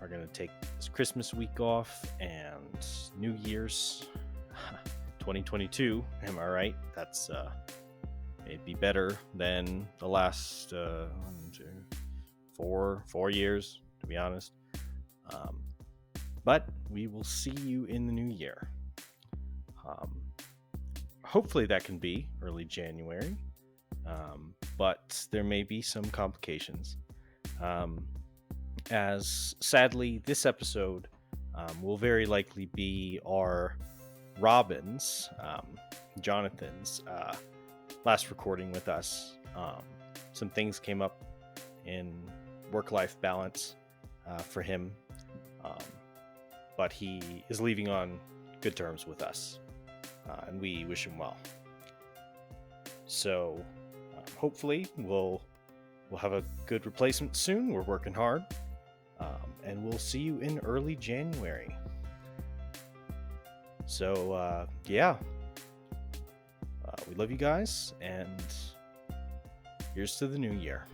are going to take this Christmas week off and New Year's 2022. Am I right? That's it'd be better than the last 4 years, to be honest. But we will see you in the new year. Hopefully that can be early January, but there may be some complications. As sadly, this episode will very likely be our Robin's, Jonathan's last recording with us. Some things came up in work-life balance for him, but he is leaving on good terms with us, and we wish him well. So hopefully we'll have a good replacement soon. We're working hard, and we'll see you in early January. So yeah, we love you guys, and here's to the new year.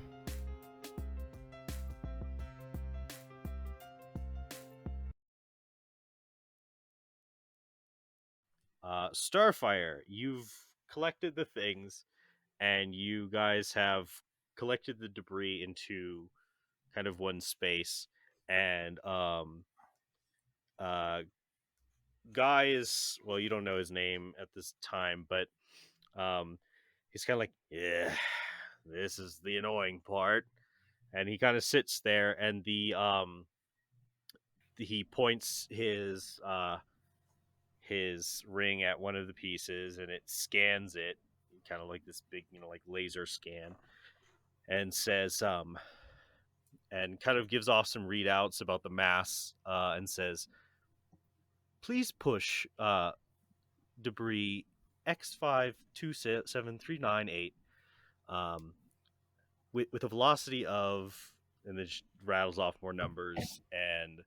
Starfire, you've collected the things, and you guys have collected the debris into kind of one space, and Guy is, well, you don't know his name at this time, but he's kind of like, yeah, this is the annoying part, and he kind of sits there, and he points his ring at one of the pieces, and it scans it, kind of like this big, like laser scan, and says, and kind of gives off some readouts about the mass, and says, please push debris X527398 with a velocity of, and then rattles off more numbers, and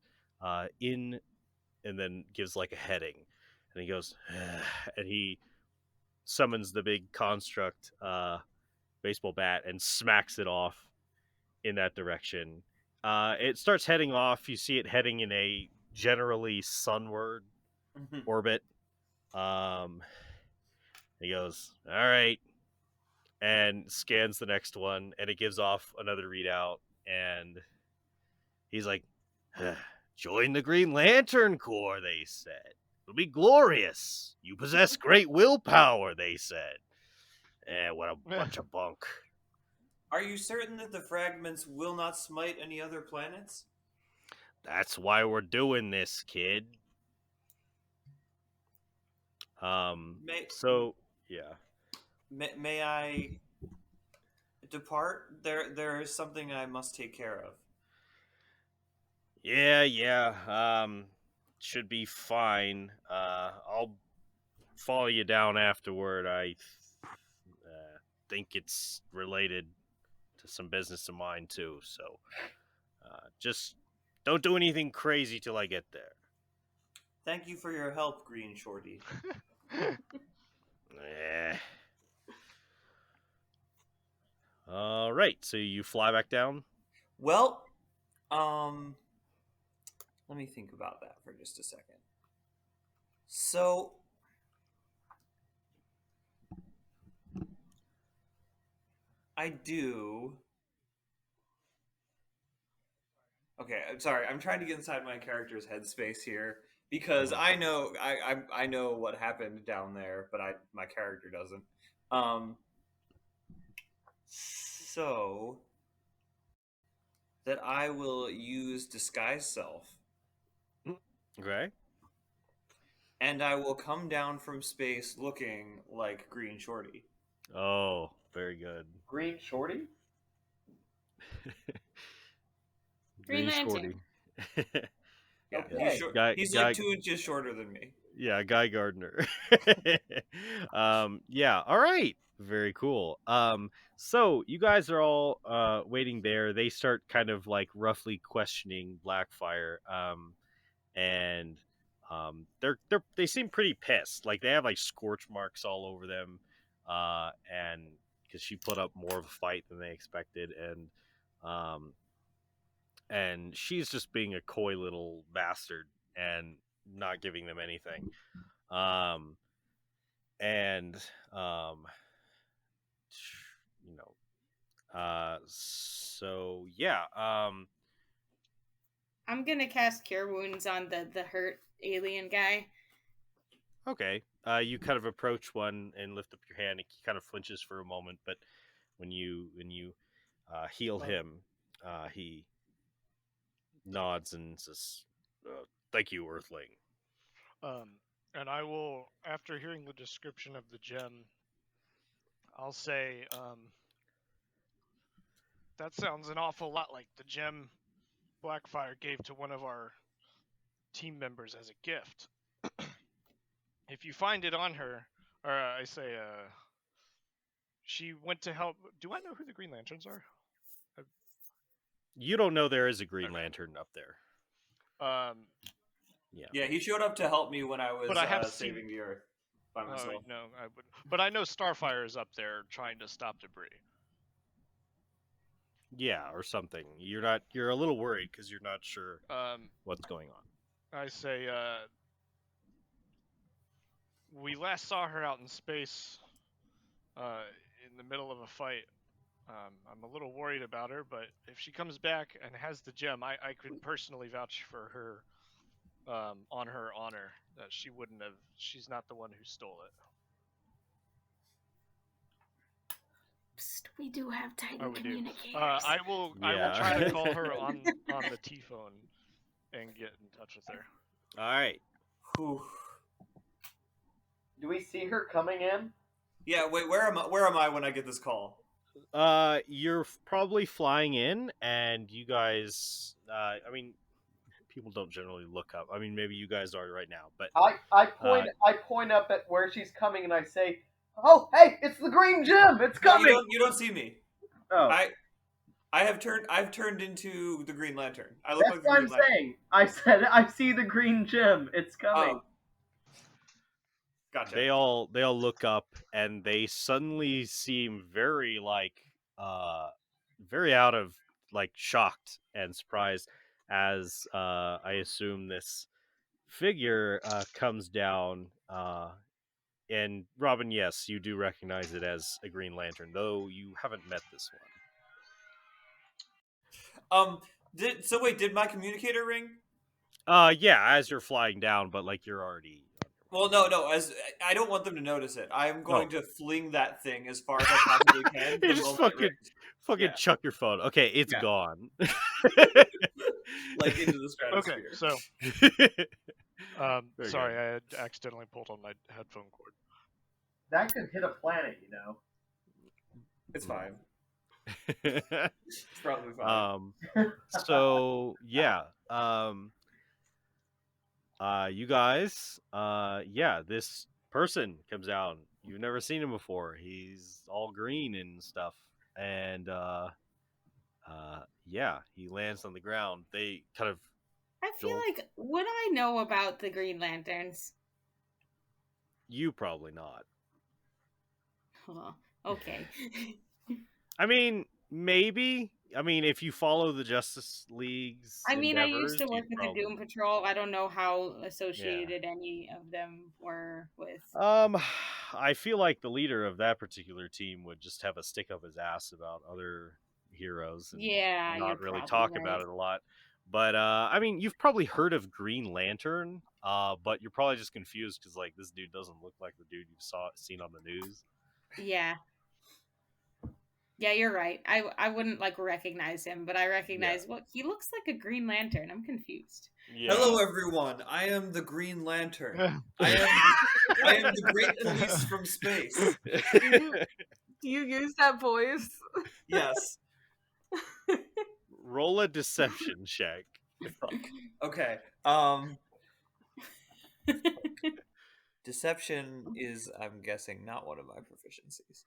and then gives like a heading, and he goes, and he summons the big construct baseball bat and smacks it off in that direction. It starts heading off. You see it heading in a generally sunward orbit. He goes, all right, and scans the next one, and it gives off another readout, and he's like, join the Green Lantern Corps, they said. It'll be glorious. You possess great willpower, they said. What a bunch of bunk. Are you certain that the fragments will not smite any other planets? That's why we're doing this, kid. So, yeah. May I depart? There is something I must take care of. Yeah. Should be fine. I'll follow you down afterward. I think it's related to some business of mine too. So, just don't do anything crazy till I get there. Thank you for your help, Green Shorty. All right, so you fly back down? Well, let me think about that for just a second. So, I do. Okay, I'm sorry. I'm trying to get inside my character's headspace here because I know I know what happened down there, but my character doesn't. So that I will use disguise self. Okay. And I will come down from space looking like Green Shorty. Oh, very good. Green Shorty? Green Lantern. Yeah, Okay. he's like 2 inches shorter than me. Yeah, Guy Gardner. Yeah, all right. Very cool. So you guys are all waiting there. They start kind of like roughly questioning Blackfire. And they seem pretty pissed. Like they have like scorch marks all over them. And because she put up more of a fight than they expected, and and she's just being a coy little bastard and not giving them anything. Um, and you know, so yeah. I'm gonna cast Cure Wounds on the hurt alien guy. Okay. You kind of approach one and lift up your hand. He kind of flinches for a moment, but when you heal him, he nods and says, "Thank you, Earthling." And I will, after hearing the description of the gem, I'll say, that sounds an awful lot like the gem Blackfire gave to one of our team members as a gift. If you find it on her, or I say, she went to help. Do I know who the Green Lanterns are? You don't know there is a Green Okay. Lantern up there. Yeah. Yeah, he showed up to help me when I was But I have seen- saving the Earth by myself. No, I would. But I know Starfire is up there trying to stop debris. Yeah, or something. You're a little worried because you're not sure what's going on. I say, we last saw her out in space, in the middle of a fight. I'm a little worried about her, but if she comes back and has the gem, I could personally vouch for her, on her honor, that she wouldn't have. She's not the one who stole it. Psst, we do have Titan Oh, we do. communicators. I will try to call her on the T phone and get in touch with her. All right. Whew. Do we see her coming in? Yeah, wait, where am I when I get this call? You're probably flying in, and you guys. I mean, people don't generally look up. I mean, maybe you guys are right now, but I point up at where she's coming and I say, "Oh, hey, it's the green gem. It's No, coming." you don't see me. Oh, I've turned into the Green Lantern. I look that's like the what I'm Green Lantern. saying. I said I see the green gem. It's coming. Oh. Gotcha. they all look up, and they suddenly seem very very out of shocked and surprised as I assume this figure comes down. And Robin, yes, you do recognize it as a Green Lantern, though you haven't met this one. Did my communicator ring? Yeah, as you're flying down, but you're already. Well, no. As I don't want them to notice it. I'm going Oh. to fling that thing as far as I possibly can. You the just moment it fucking Yeah. chuck your phone. Okay, it's Yeah. gone. rings, into the Okay, stratosphere. so Very sorry, good. I had accidentally pulled on my headphone cord. That could hit a planet, you know. It's fine. It's probably fine. So yeah. You guys, this person comes out. You've never seen him before. He's all green and stuff. And he lands on the ground. They kind of I feel Joel? like, would I know about the Green Lanterns? you probably not. Oh, okay. I mean, maybe. I mean, if you follow the Justice League's I mean, I used to endeavors, work you with the Doom probably- Patrol. I don't know how associated any of them were with. I feel like the leader of that particular team would just have a stick up his ass about other heroes and Yeah, you're not really probably talk right. about it a lot. But I mean, you've probably heard of Green Lantern, but you're probably just confused because this dude doesn't look like the dude you've seen on the news. Yeah. Yeah, you're right. I wouldn't recognize him, but I recognize he looks like a Green Lantern. I'm confused. Yeah. Hello, everyone. I am the Green Lantern. I am the great police from space. Do you use that voice? Yes. Roll a deception check. Okay. Deception is, I'm guessing, not one of my proficiencies.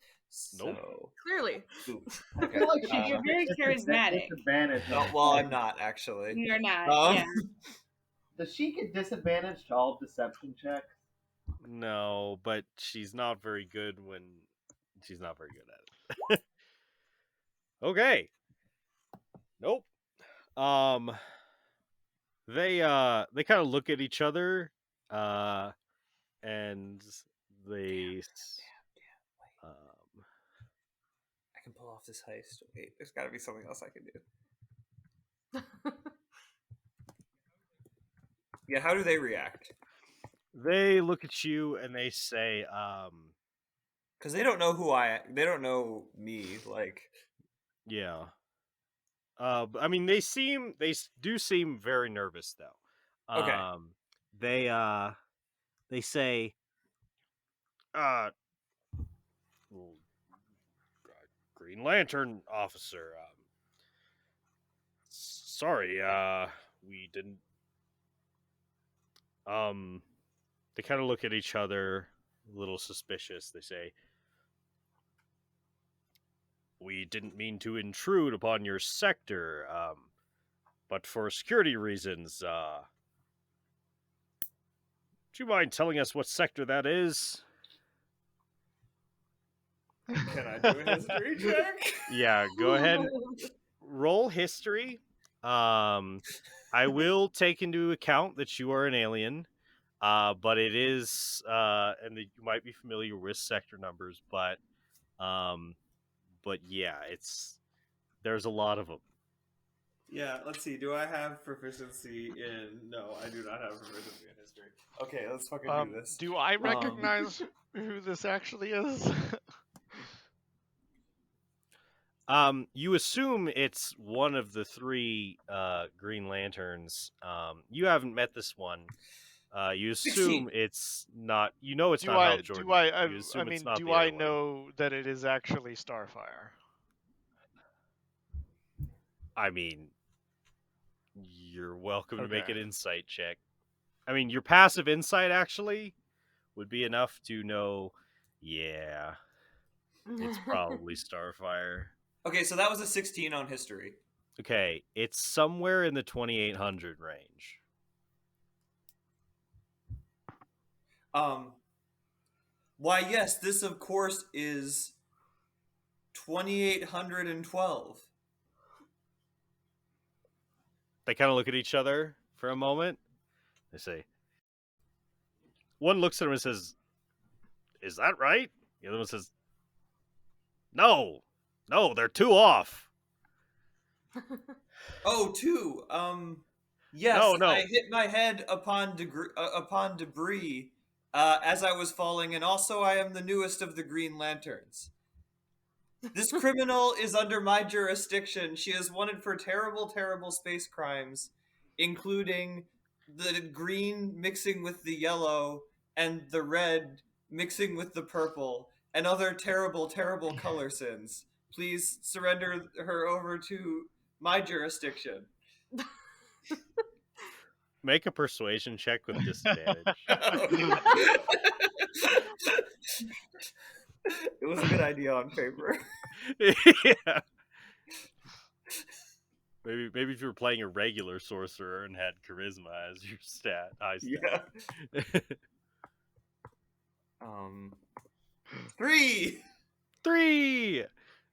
Nope. So, Clearly. ooh, I okay. feel like she You're should very get charismatic. disadvantage. No, well, I'm not actually. You're not. Um, Yeah. Does she get disadvantage to all deception checks? No, but she's not very good at it. Okay. Nope. Um, they kind of look at each other, and they um I can pull off this heist. Wait, there's got to be something else I can do. Yeah, how do they react? they look at you and they say, Because they don't know me. Like, yeah. I mean, do seem very nervous though. okay, They say, uh, well, Green Lantern officer, sorry, we didn't. They kind of look at each other, a little suspicious. They say, we didn't mean to intrude upon your sector, but for security reasons, do you mind telling us what sector that is? can I do a history check? Yeah, go ahead and roll history. I will take into account that you are an alien, but it is, and that you might be familiar with sector numbers, but yeah, there's a lot of them. Yeah, let's see. Do I have proficiency in? No, I do not have proficiency in history. Okay, let's fucking do this. Do I recognize who this actually is? You assume it's one of the three Green Lanterns. You haven't met this one. You assume 16. it's not. You know it's do not I? Hal Jordan. Do I? You assume it's not do the I other one. know that it is actually Starfire? I mean, you're welcome to make Okay. an insight check. I mean, your passive insight actually would be enough to know. Yeah, it's probably Starfire. Okay, so that was a 16 on history. Okay, it's somewhere in the 2800 range. Why, yes, this of course is 2812. They kind of look at each other for a moment. They say, one looks at him and says, "Is that right?" The other one says, "No, they're two off." Oh, two. Yes, No. I hit my head upon debris as I was falling, and also I am the newest of the Green Lanterns. This criminal is under my jurisdiction. She is wanted for terrible, terrible space crimes, including the green mixing with the yellow and the red mixing with the purple, and other terrible, terrible color sins. Please surrender her over to my jurisdiction. Make a persuasion check with disadvantage. It was a good idea on paper. Yeah. Maybe if you were playing a regular sorcerer and had charisma as your high stat. Yeah. 3. 3. They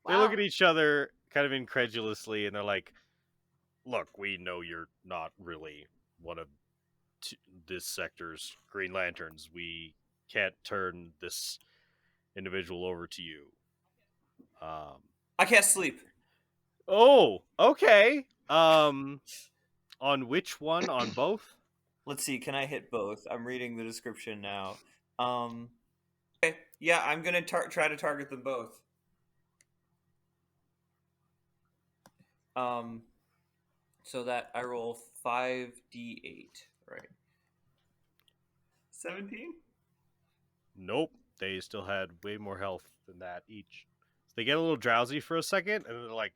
Wow. look at each other kind of incredulously, and they're like, "Look, we know you're not really one of this sector's Green Lanterns. We can't turn this individual over to you." I can't sleep. Oh, okay. On which one? On both? Let's see. Can I hit both? I'm reading the description now. Okay. Yeah, I'm gonna try to target them both. So that I roll 5d8, right? 17. Nope. They still had way more health than that each. So they get a little drowsy for a second, and then they're like,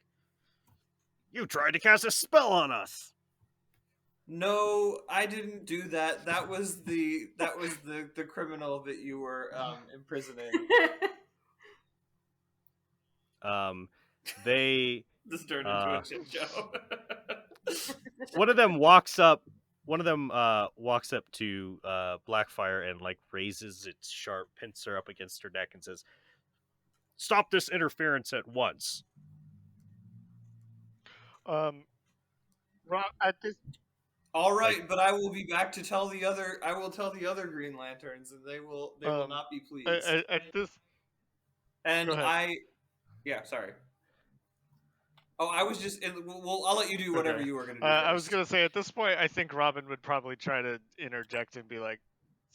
"You tried to cast a spell on us." No, I didn't do that. That was the criminal that you were imprisoning. They This turned into a shit show. one of them walks up to Blackfire and like raises its sharp pincer up against her neck and says, "Stop this interference at once." At this All right, Like- but I will be back to tell the other. I will tell the other Green Lanterns, and they will not be pleased. at this And go ahead. yeah, sorry. Oh, I was just. Well, I'll let you do whatever Okay. you were going to do I was first. gonna say at this point, I think Robin would probably try to interject and be like,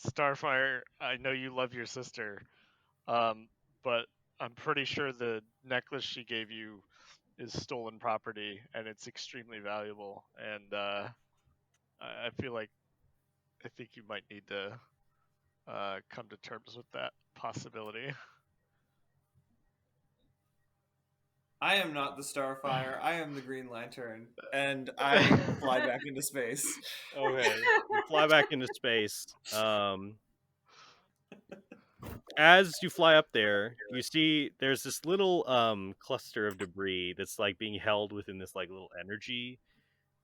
"Starfire, I know you love your sister, but I'm pretty sure the necklace she gave you is stolen property and it's extremely valuable. And I feel like I think you might need to come to terms with that possibility." I am not the Starfire. I am the Green Lantern, and I fly back into space. Okay, you fly back into space. As you fly up there, you see there's this little cluster of debris that's like being held within this like little energy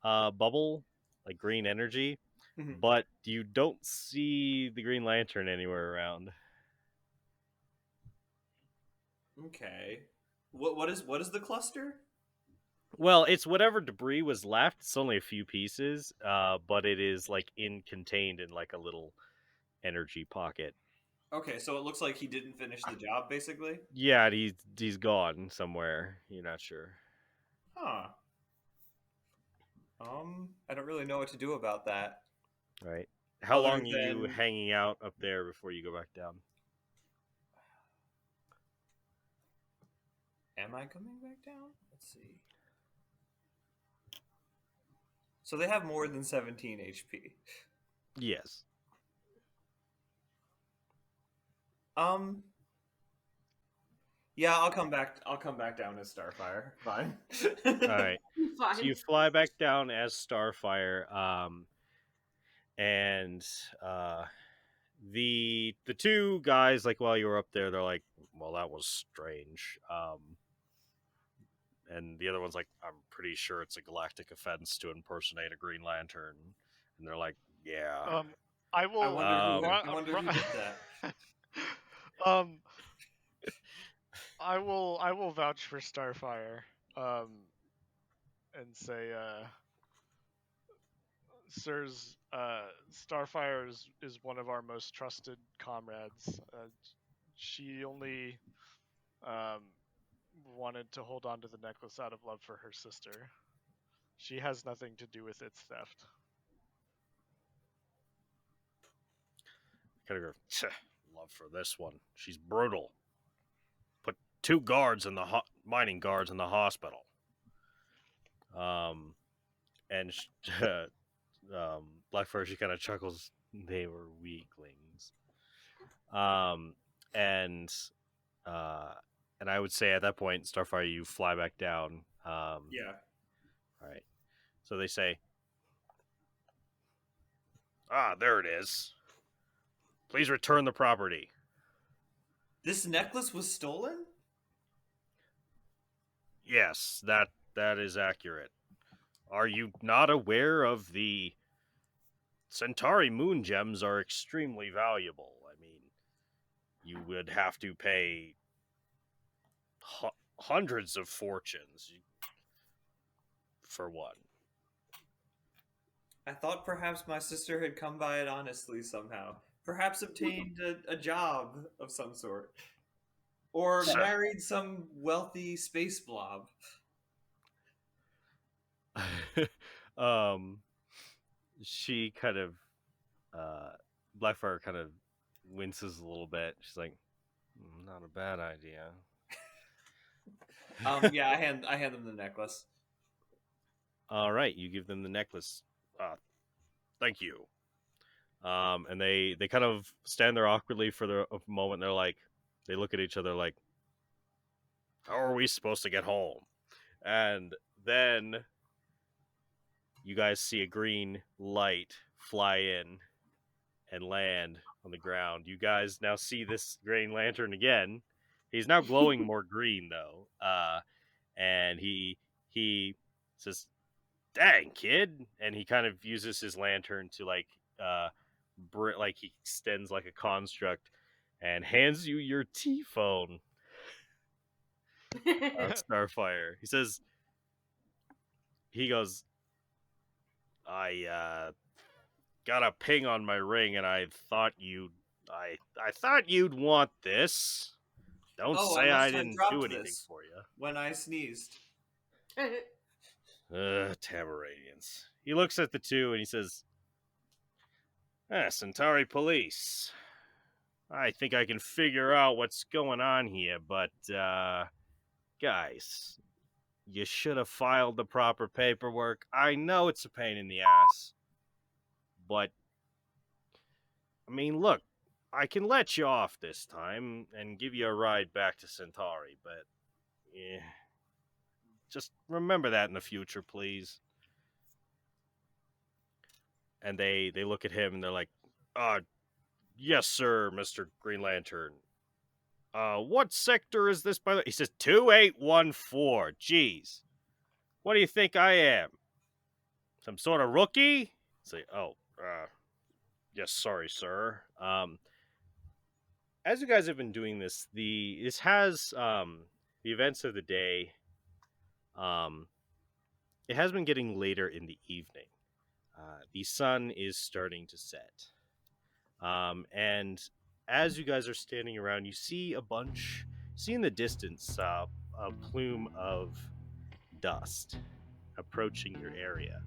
bubble, like green energy, Mhm. but you don't see the Green Lantern anywhere around. Okay. What is the cluster? Well, it's whatever debris was left. It's only a few pieces, but it is like contained in like a little energy pocket. Okay, so it looks like he didn't finish the job, basically. Yeah, he's gone somewhere. You're not sure. Huh. I don't really know what to do about that. Right. How Other long are you than- hanging out up there before you go back down? Am I coming back down? Let's see. So they have more than 17 HP. Yes. Yeah, I'll come back. I'll come back down as Starfire. Fine. All right. Fine. So you fly back down as Starfire, and the two guys, like while you were up there, they're like, "Well, that was strange." And the other one's like, "I'm pretty sure it's a galactic offense to impersonate a Green Lantern." And they're like, "Yeah." I will. I wonder Um, who. I wonder who did that. um, I will vouch for Starfire, and say, sirs, Starfire is one of our most trusted comrades. She only wanted to hold on to the necklace out of love for her sister. She has nothing to do with its theft. kind of go, "Tch, love for this one. She's brutal. Put two guards in the mining guards in the hospital." And Blackfire, she kind of chuckles. They were weaklings. Um, and uh, and I would say at that point, Starfire, you fly back down. Yeah. All right. So they say, there it is. Please return the property. This necklace was stolen? Yes, that is accurate. Are you not aware of the Centauri moon gems are extremely valuable? I mean, you would have to pay hundreds of fortunes for one. I thought perhaps my sister had come by it honestly somehow. Perhaps obtained a job of some sort. Or Sir. married some wealthy space blob. She kind of Blackfire kind of winces a little bit. She's like, not a bad idea. Yeah, I hand them the necklace. All right, you give them the necklace. Thank you. And they kind of stand there awkwardly for a moment. They're like, they look at each other like, how are we supposed to get home? And then you guys see a green light fly in and land on the ground. You guys now see this Green Lantern again. He's now glowing more green though. And he says, "Dang, kid." And he kind of uses his lantern to like like he extends like a construct and hands you your T-phone, Starfire. He goes, I got a ping on my ring, and I thought you'd want this. Don't Oh, I say I must have didn't do dropped anything this for you. when I sneezed. Tamaranians. He looks at the two and he says, Centauri Police. I think I can figure out what's going on here, but, guys, you should have filed the proper paperwork. I know it's a pain in the ass, but, I mean, look, I can let you off this time and give you a ride back to Centauri, but, yeah, just remember that in the future, please. And they look at him and they're like, yes, sir, Mr. Green Lantern. What sector is this, by the way? He says, 2814. Jeez. What do you think I am? Some sort of rookie? Say, yes, sorry, sir. As you guys have been doing this, the events of the day, it has been getting later in the evening. The sun is starting to set. And as you guys are standing around, you see in the distance, a plume of dust approaching your area.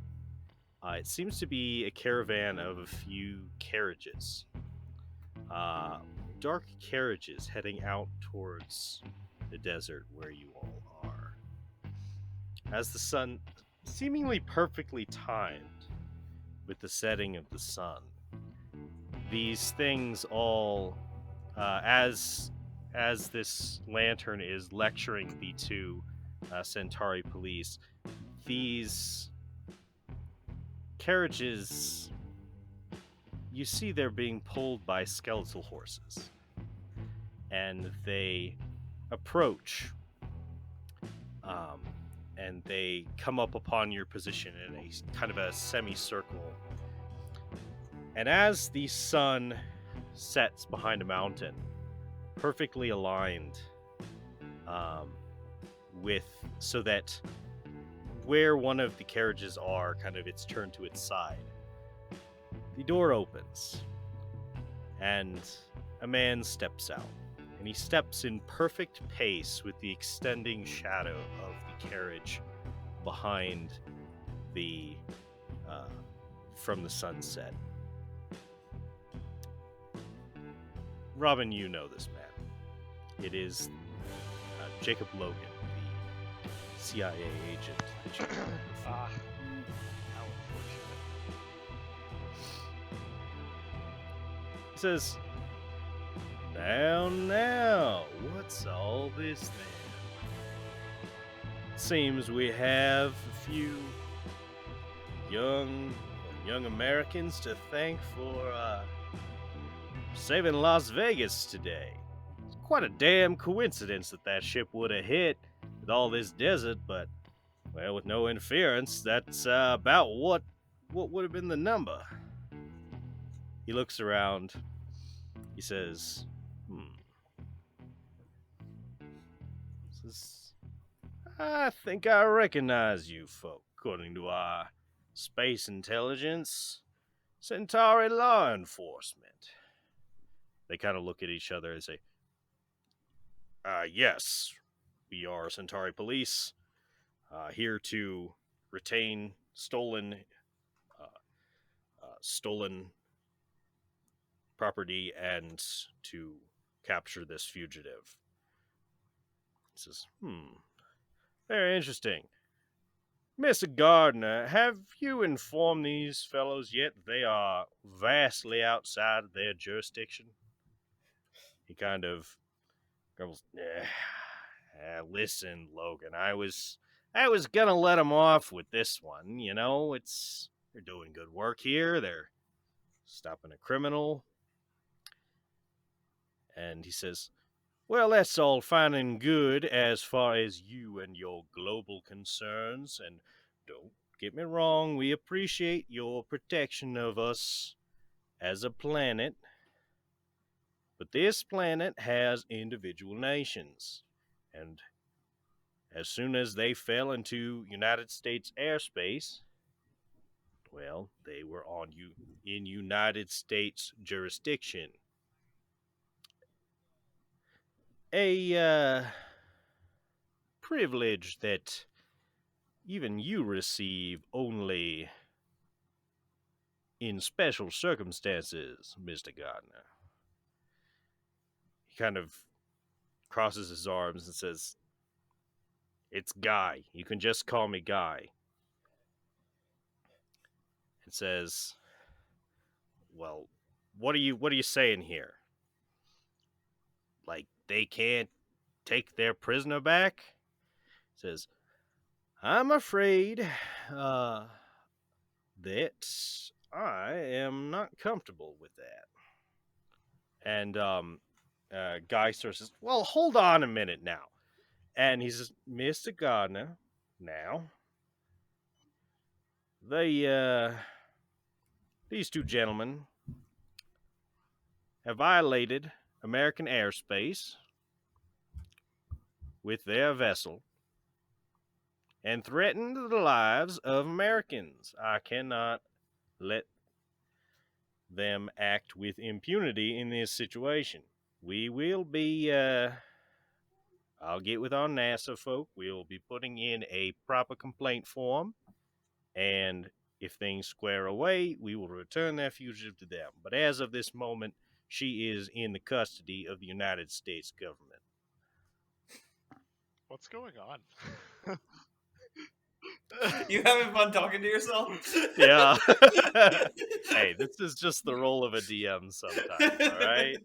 It seems to be a caravan of a few carriages. Dark carriages heading out towards the desert where you all are. As the sun, seemingly perfectly timed with the setting of the sun, these things all, as this lantern is lecturing the two Centauri police, these carriages, you see they're being pulled by skeletal horses, and they approach, and they come up upon your position in a kind of a semicircle. And as the sun sets behind a mountain, perfectly aligned, so that where one of the carriages are, kind of it's turned to its side, the door opens, and a man steps out. And he steps in perfect pace with the extending shadow of the carriage behind the, from the sunset. Robin, you know this man. It is Jacob Logan, the CIA agent. How unfortunate. He says, Now, what's all this then? Seems we have a few young Americans to thank for saving Las Vegas today. It's quite a damn coincidence that ship would have hit with all this desert, but, well, with no interference, that's about what would have been the number. He looks around. He says, I think I recognize you folk, according to our space intelligence. Centauri law enforcement. They kind of look at each other and say, yes, we are Centauri Police, here to retain stolen property and to capture this fugitive. He says, very interesting. Mr. Gardner, have you informed these fellows yet they are vastly outside of their jurisdiction? He kind of grumbles, listen, Logan, I was gonna let them off with this one, you know, they're doing good work here, they're stopping a criminal. And he says, well, that's all fine and good as far as you and your global concerns, and don't get me wrong, we appreciate your protection of us as a planet. But this planet has individual nations, and as soon as they fell into United States airspace, Well, they were on you in United States jurisdiction. A privilege that even you receive only in special circumstances, Mr. Gardner. He kind of crosses his arms and says, "It's Guy. You can just call me Guy." And says, "Well, what are you saying here? Like they can't take their prisoner back?" Says, "I'm afraid that I am not comfortable with that." And Guy starts says, "Well, hold on a minute now." And he says, "Mr. Gardner, now these two gentlemen have violated American airspace with their vessel and threatened the lives of Americans. I cannot let them act with impunity in this situation. We will be, I'll get with our NASA folk. We'll be putting in a proper complaint form, and if things square away, we will return that fugitive to them. But as of this moment, she is in the custody of the United States government." What's going on? You having fun talking to yourself? Yeah. Hey, this is just the role of a DM sometimes, all right?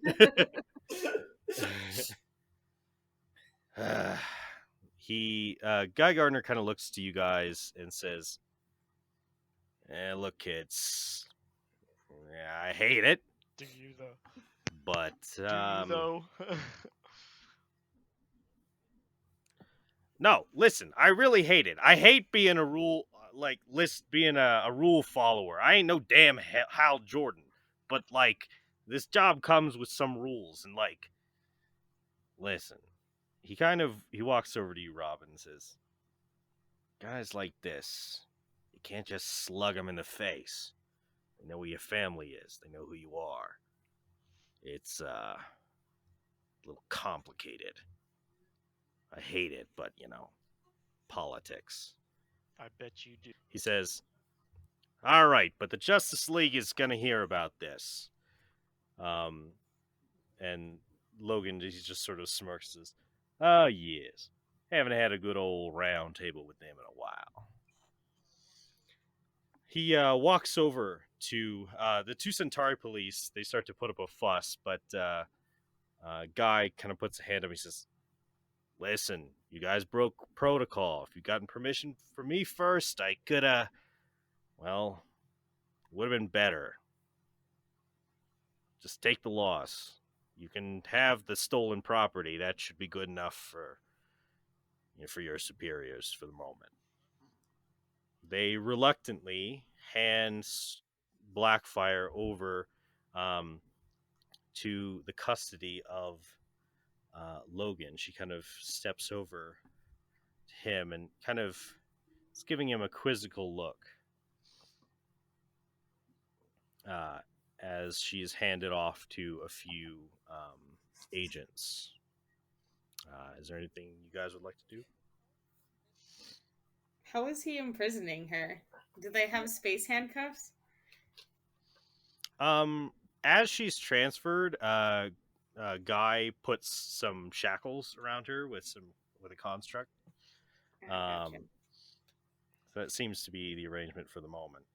Guy Gardner kind of looks to you guys and says, "Look, kids, I hate it, Do you though? but Do you though? no, listen, I really hate it. I hate being a rule being a rule follower. I ain't no damn Hal Jordan, but like this job comes with some rules, and like, listen." He walks over to you, Robin, and says, "Guys like this, you can't just slug them in the face. They know where your family is. They know who you are. It's a little complicated. I hate it, but politics." I bet you do. He says, "All right, but the Justice League is gonna hear about this." And Logan, he just sort of smirks and says, "Oh yes, haven't had a good old round table with them in a while." He walks over to the two Centauri police. They start to put up a fuss, but Guy kind of puts a hand up. He says, "Listen, you guys broke protocol. If you'd gotten permission from me first, I coulda, well, it would have been better. Just take the loss. You can have the stolen property. That should be good enough for your superiors for the moment." They reluctantly hand Blackfire over to the custody of Logan. She kind of steps over to him and kind of is giving him a quizzical look as she is handed off to a few agents. Is there anything you guys would like to do? How is he imprisoning her? Do they have space handcuffs? As she's transferred, Guy puts some shackles around her with a construct. Gotcha. So that seems to be the arrangement for the moment.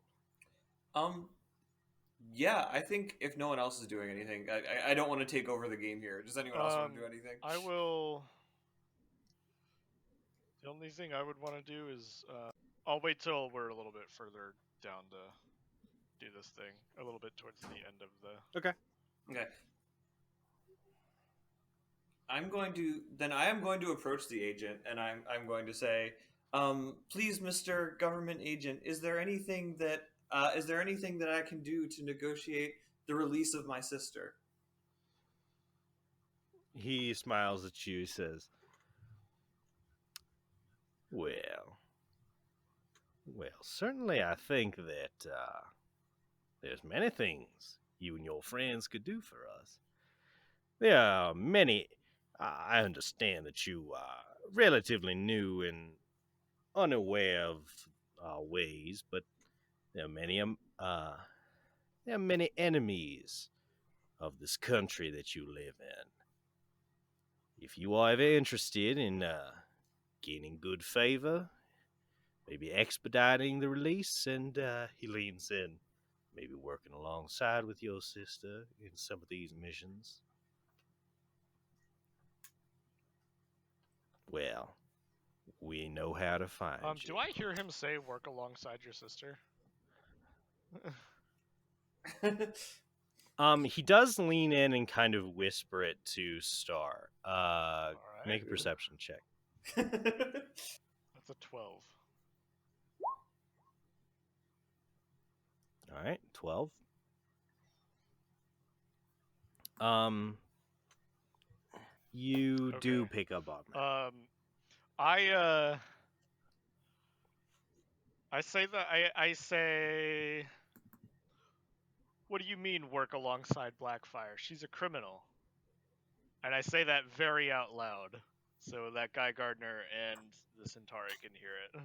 Yeah, I think if no one else is doing anything, I don't want to take over the game here. Does anyone else want to do anything? I will. The only thing I would want to do is I'll wait till we're a little bit further down to do this thing. A little bit towards the end of the. Okay. Okay. I am going to approach the agent, and I'm going to say, please, Mr. Government Agent, is there anything that I can do to negotiate the release of my sister? He smiles at you, says, "Well, Well, certainly I think that there's many things you and your friends could do for us. There are many. I understand that you are relatively new and unaware of our ways, but there are many there are many enemies of this country that you live in. If you are ever interested in gaining good favor, maybe expediting the release, and he leans in, maybe working alongside with your sister in some of these missions. Well, we know how to find you. Do I hear him say work alongside your sister? He does lean in and kind of whisper it to Star. Make a perception check. That's a 12. All right, 12. You do Okay. pick up on that. I say that I say, what do you mean work alongside Blackfire? She's a criminal. And I say that very out loud so that Guy Gardner and the Centauri can hear it.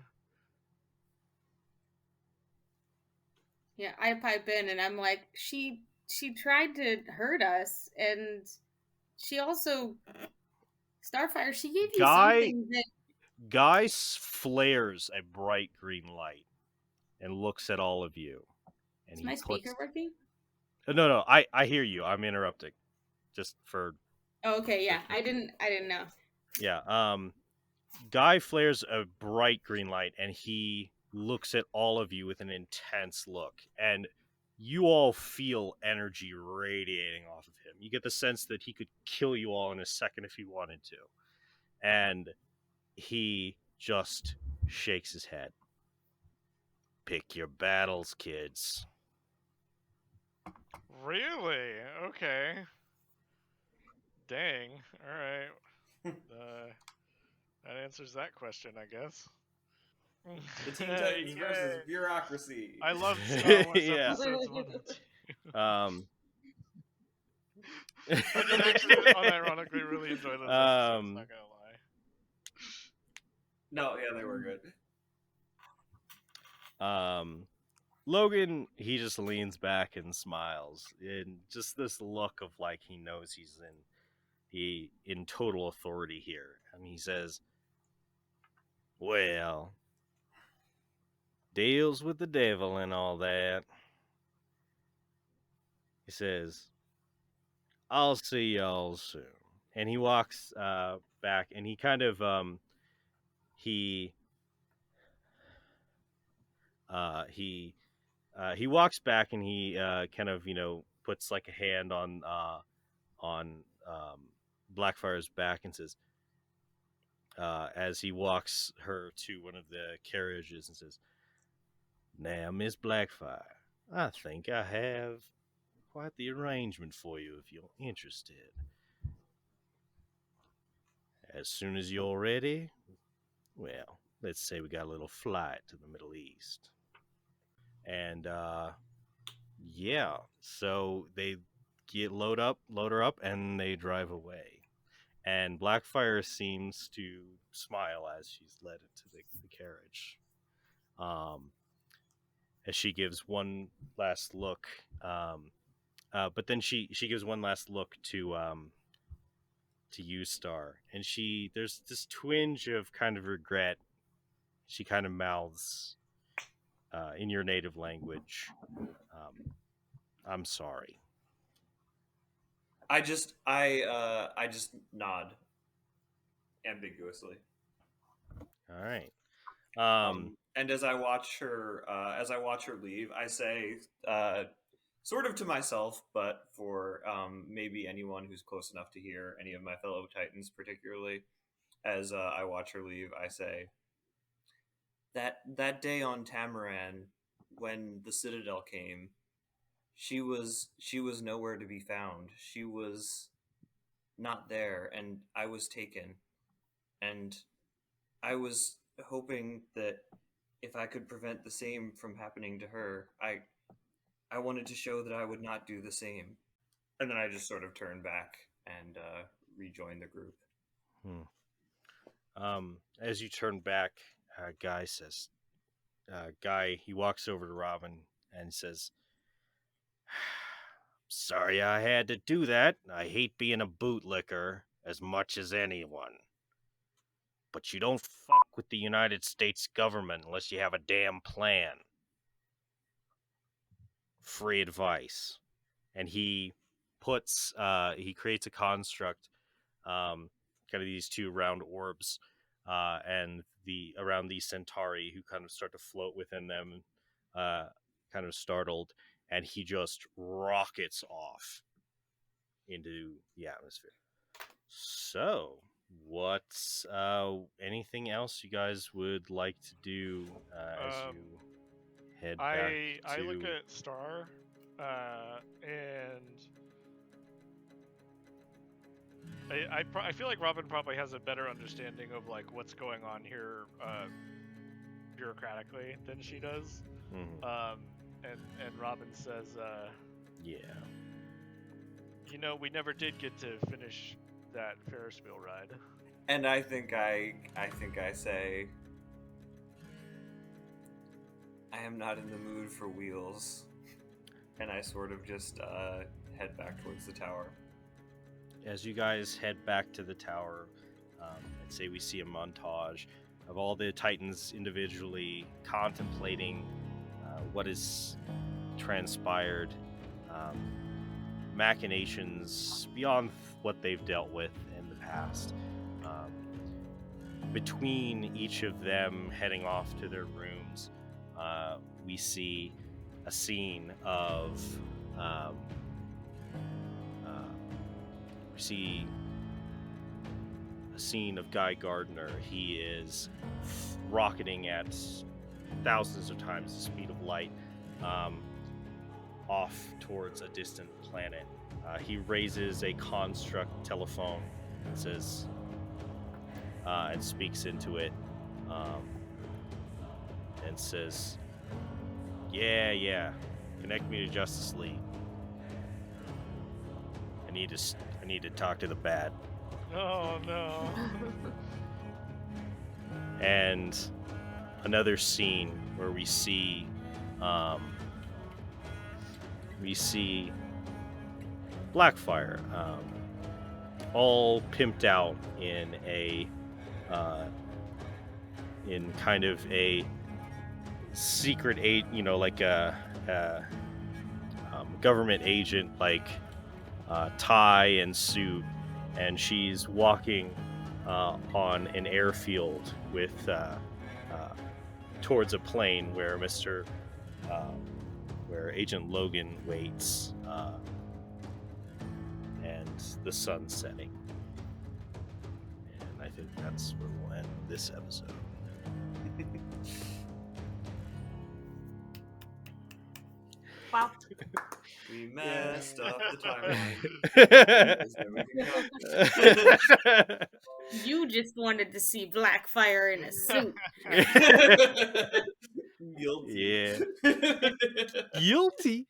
Yeah, I pipe in and I'm like, she tried to hurt us, and she also Starfire, she gave you something that Guy flares a bright green light and looks at all of you. And is my speaker working? No, I hear you. I'm interrupting. Just for Oh, okay, yeah. I didn't know. Yeah, Guy flares a bright green light and he looks at all of you with an intense look, and you all feel energy radiating off of him. You get the sense that he could kill you all in a second if he wanted to. And he just shakes his head. Pick your battles, kids. Really? Okay. Dang. All right. That answers that question, I guess. The Teen Titans versus bureaucracy. I love Star Wars Yeah. episodes 1 and 2. I did actually unironically really enjoy those episodes, not gonna lie. No, yeah, they were good. Logan, he just leans back and smiles, and just this look of like he knows he's in total authority here. And he says, "Well, deals with the devil and all that." He says, "I'll see y'all soon." And he walks back, and he kind of he walks back, and he kind of puts like a hand on Blackfire's back and says, as he walks her to one of the carriages and says, "Now, Miss Blackfire, I think I have quite the arrangement for you if you're interested. As soon as you're ready, well, let's say we got a little flight to the Middle East." And yeah, so they load her up, and they drive away. And Blackfire seems to smile as she's led into the carriage. As she gives one last look, but then she gives one last look to you, Star, and there's this twinge of kind of regret. She kind of mouths in your native language, "I'm sorry." I just nod ambiguously. All right. And as I watch her leave, I say, sort of to myself, but for maybe anyone who's close enough to hear, any of my fellow Titans particularly, as I watch her leave, I say, that day on Tamaran, when the Citadel came, she was nowhere to be found. She was not there, and I was taken. And I was hoping that if I could prevent the same from happening to her, I wanted to show that I would not do the same. And then I just sort of turn back and rejoin the group. As you turn back, Guy, he walks over to Robin and says, "Sorry I had to do that. I hate being a bootlicker as much as anyone. But you don't fuck with the United States government unless you have a damn plan. Free advice." And he creates a construct, kind of these two round orbs, and around the Centauri who kind of start to float within them, kind of startled, and he just rockets off into the atmosphere. So, what's anything else you guys would like to do as you head back to... I look at Star, and I feel like Robin probably has a better understanding of like what's going on here bureaucratically than she does. Mhm. And Robin says, Yeah. you know, we never did get to finish that Ferris wheel ride. And I think I say, I am not in the mood for wheels. And I sort of just head back towards the tower. As you guys head back to the tower, I'd say we see a montage of all the Titans individually contemplating what has transpired, machinations beyond what they've dealt with in the past. Between each of them heading off to their rooms, we see a scene of Guy Gardner. He is rocketing at thousands of times the speed of light, off towards a distant planet. He raises a construct telephone and says, and speaks into it, and says, "Yeah, connect me to Justice League. I need to talk to the Bat." Oh no. And another scene where we see Blackfire, all pimped out in in kind of a secret like a government agent, like tie and suit, and she's walking on an airfield with towards a plane where where Agent Logan waits, and the sun's setting. And I think that's where we'll end this episode. Wow. We messed up the timeline. You just wanted to see Blackfire in a suit. Guilty. Yeah. Guilty.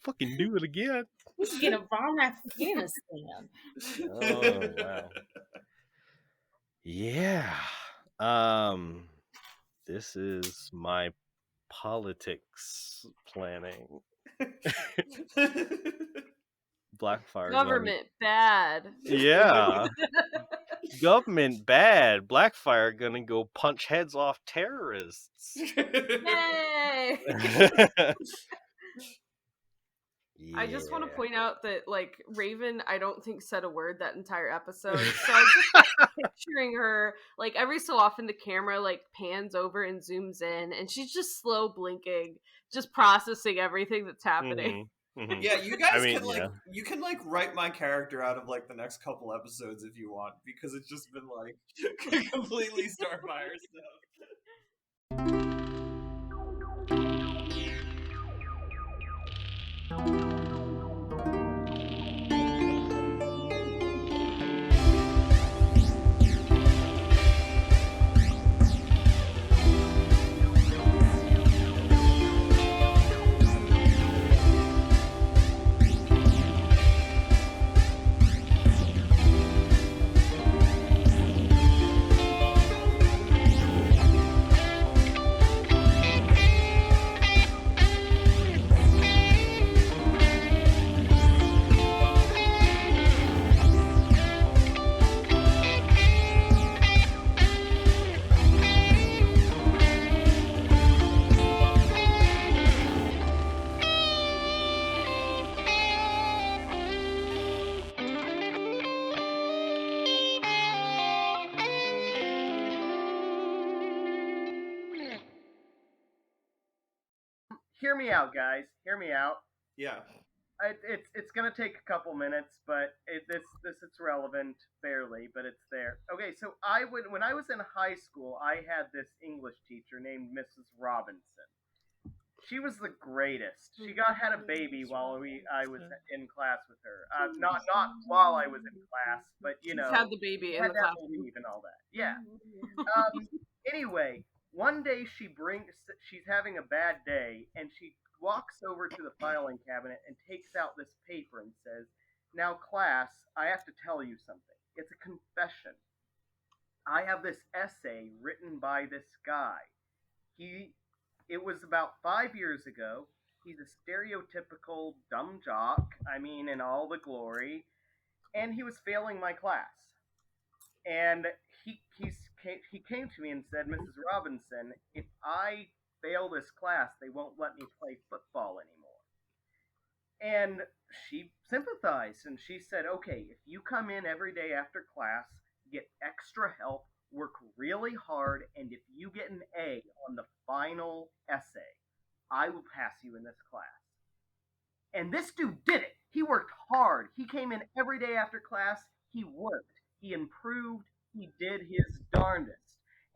Fucking do it again. He's gonna bomb Afghanistan. Oh wow. Yeah. This is my politics planning. Blackfire Government bad. Yeah. Government bad. Blackfire gonna go punch heads off terrorists. Yay! Yeah. I just want to point out that, like, Raven, I don't think said a word that entire episode. So I'm just picturing her, like, every so often the camera, like, pans over and zooms in, and she's just slow blinking, just processing everything that's happening. Mm-hmm. Mm-hmm. Yeah, you guys mean, can like you can like write my character out of like the next couple episodes if you want, because it's just been like completely Starfire stuff. hear me out, guys. Hear me out. Yeah. It's gonna take a couple minutes, but it's relevant barely, but it's there. Okay, so when I was in high school, I had this English teacher named Mrs. Robinson. She was the greatest. She had a baby while I was in class with her. Not while I was in class, but She's had the baby in had the that class. leave and all that. Yeah. Anyway, one day she's having a bad day, and she walks over to the filing cabinet and takes out this paper and says, "Now, class, I have to tell you something. It's a confession. I have this essay written by this guy. It was about 5 years ago. He's a stereotypical dumb jock, I mean, in all the glory, and he was failing my class. And he came to me and said, Mrs. Robinson, if I fail this class, they won't let me play football anymore." And she sympathized and she said, "Okay, if you come in every day after class, get extra help, work really hard, and if you get an A on the final essay, I will pass you in this class." And this dude did it. He worked hard. He came in every day after class. He worked. He improved. He did his darndest.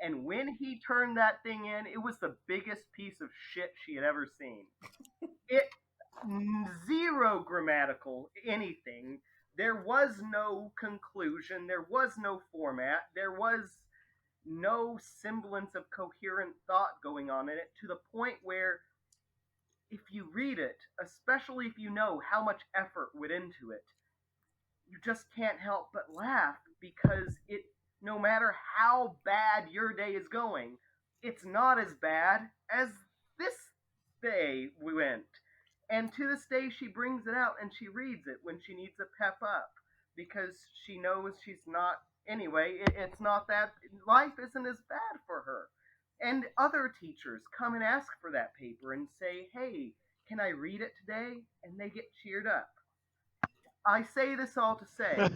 And when he turned that thing in, it was the biggest piece of shit she had ever seen. It zero grammatical anything. There was no conclusion. There was no format. There was no semblance of coherent thought going on in it, to the point where if you read it, especially if you know how much effort went into it, you just can't help but laugh, because no matter how bad your day is going, it's not as bad as this day went. And to this day, she brings it out and she reads it when she needs a pep up, because she knows she's not, anyway, it's not that, life isn't as bad for her. And other teachers come and ask for that paper and say, "Hey, can I read it today?" And they get cheered up. I say this all to say,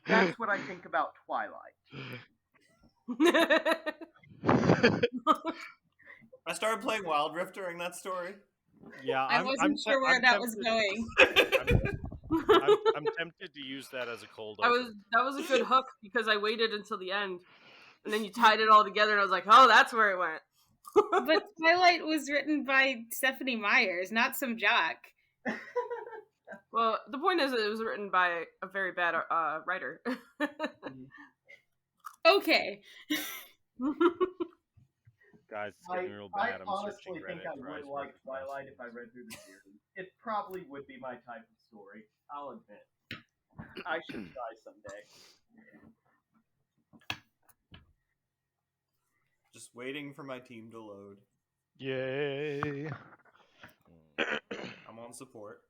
that's what I think about Twilight. I started playing Wild Rift during that story. Yeah, I wasn't sure where that was going. I'm tempted to use that as a cold That open. was a good hook, because I waited until the end, and then you tied it all together, and I was like, "Oh, that's where it went." But Twilight was written by Stephanie Myers, not some jock. Well, the point is that it was written by a very bad writer. Okay. Guys, it's getting real bad. I I'm honestly searching think Reddit I for would Ice like World Twilight if I read through the series. It probably would be my type of story, I'll admit. I should try someday. Just waiting for my team to load. Yay. I'm on support.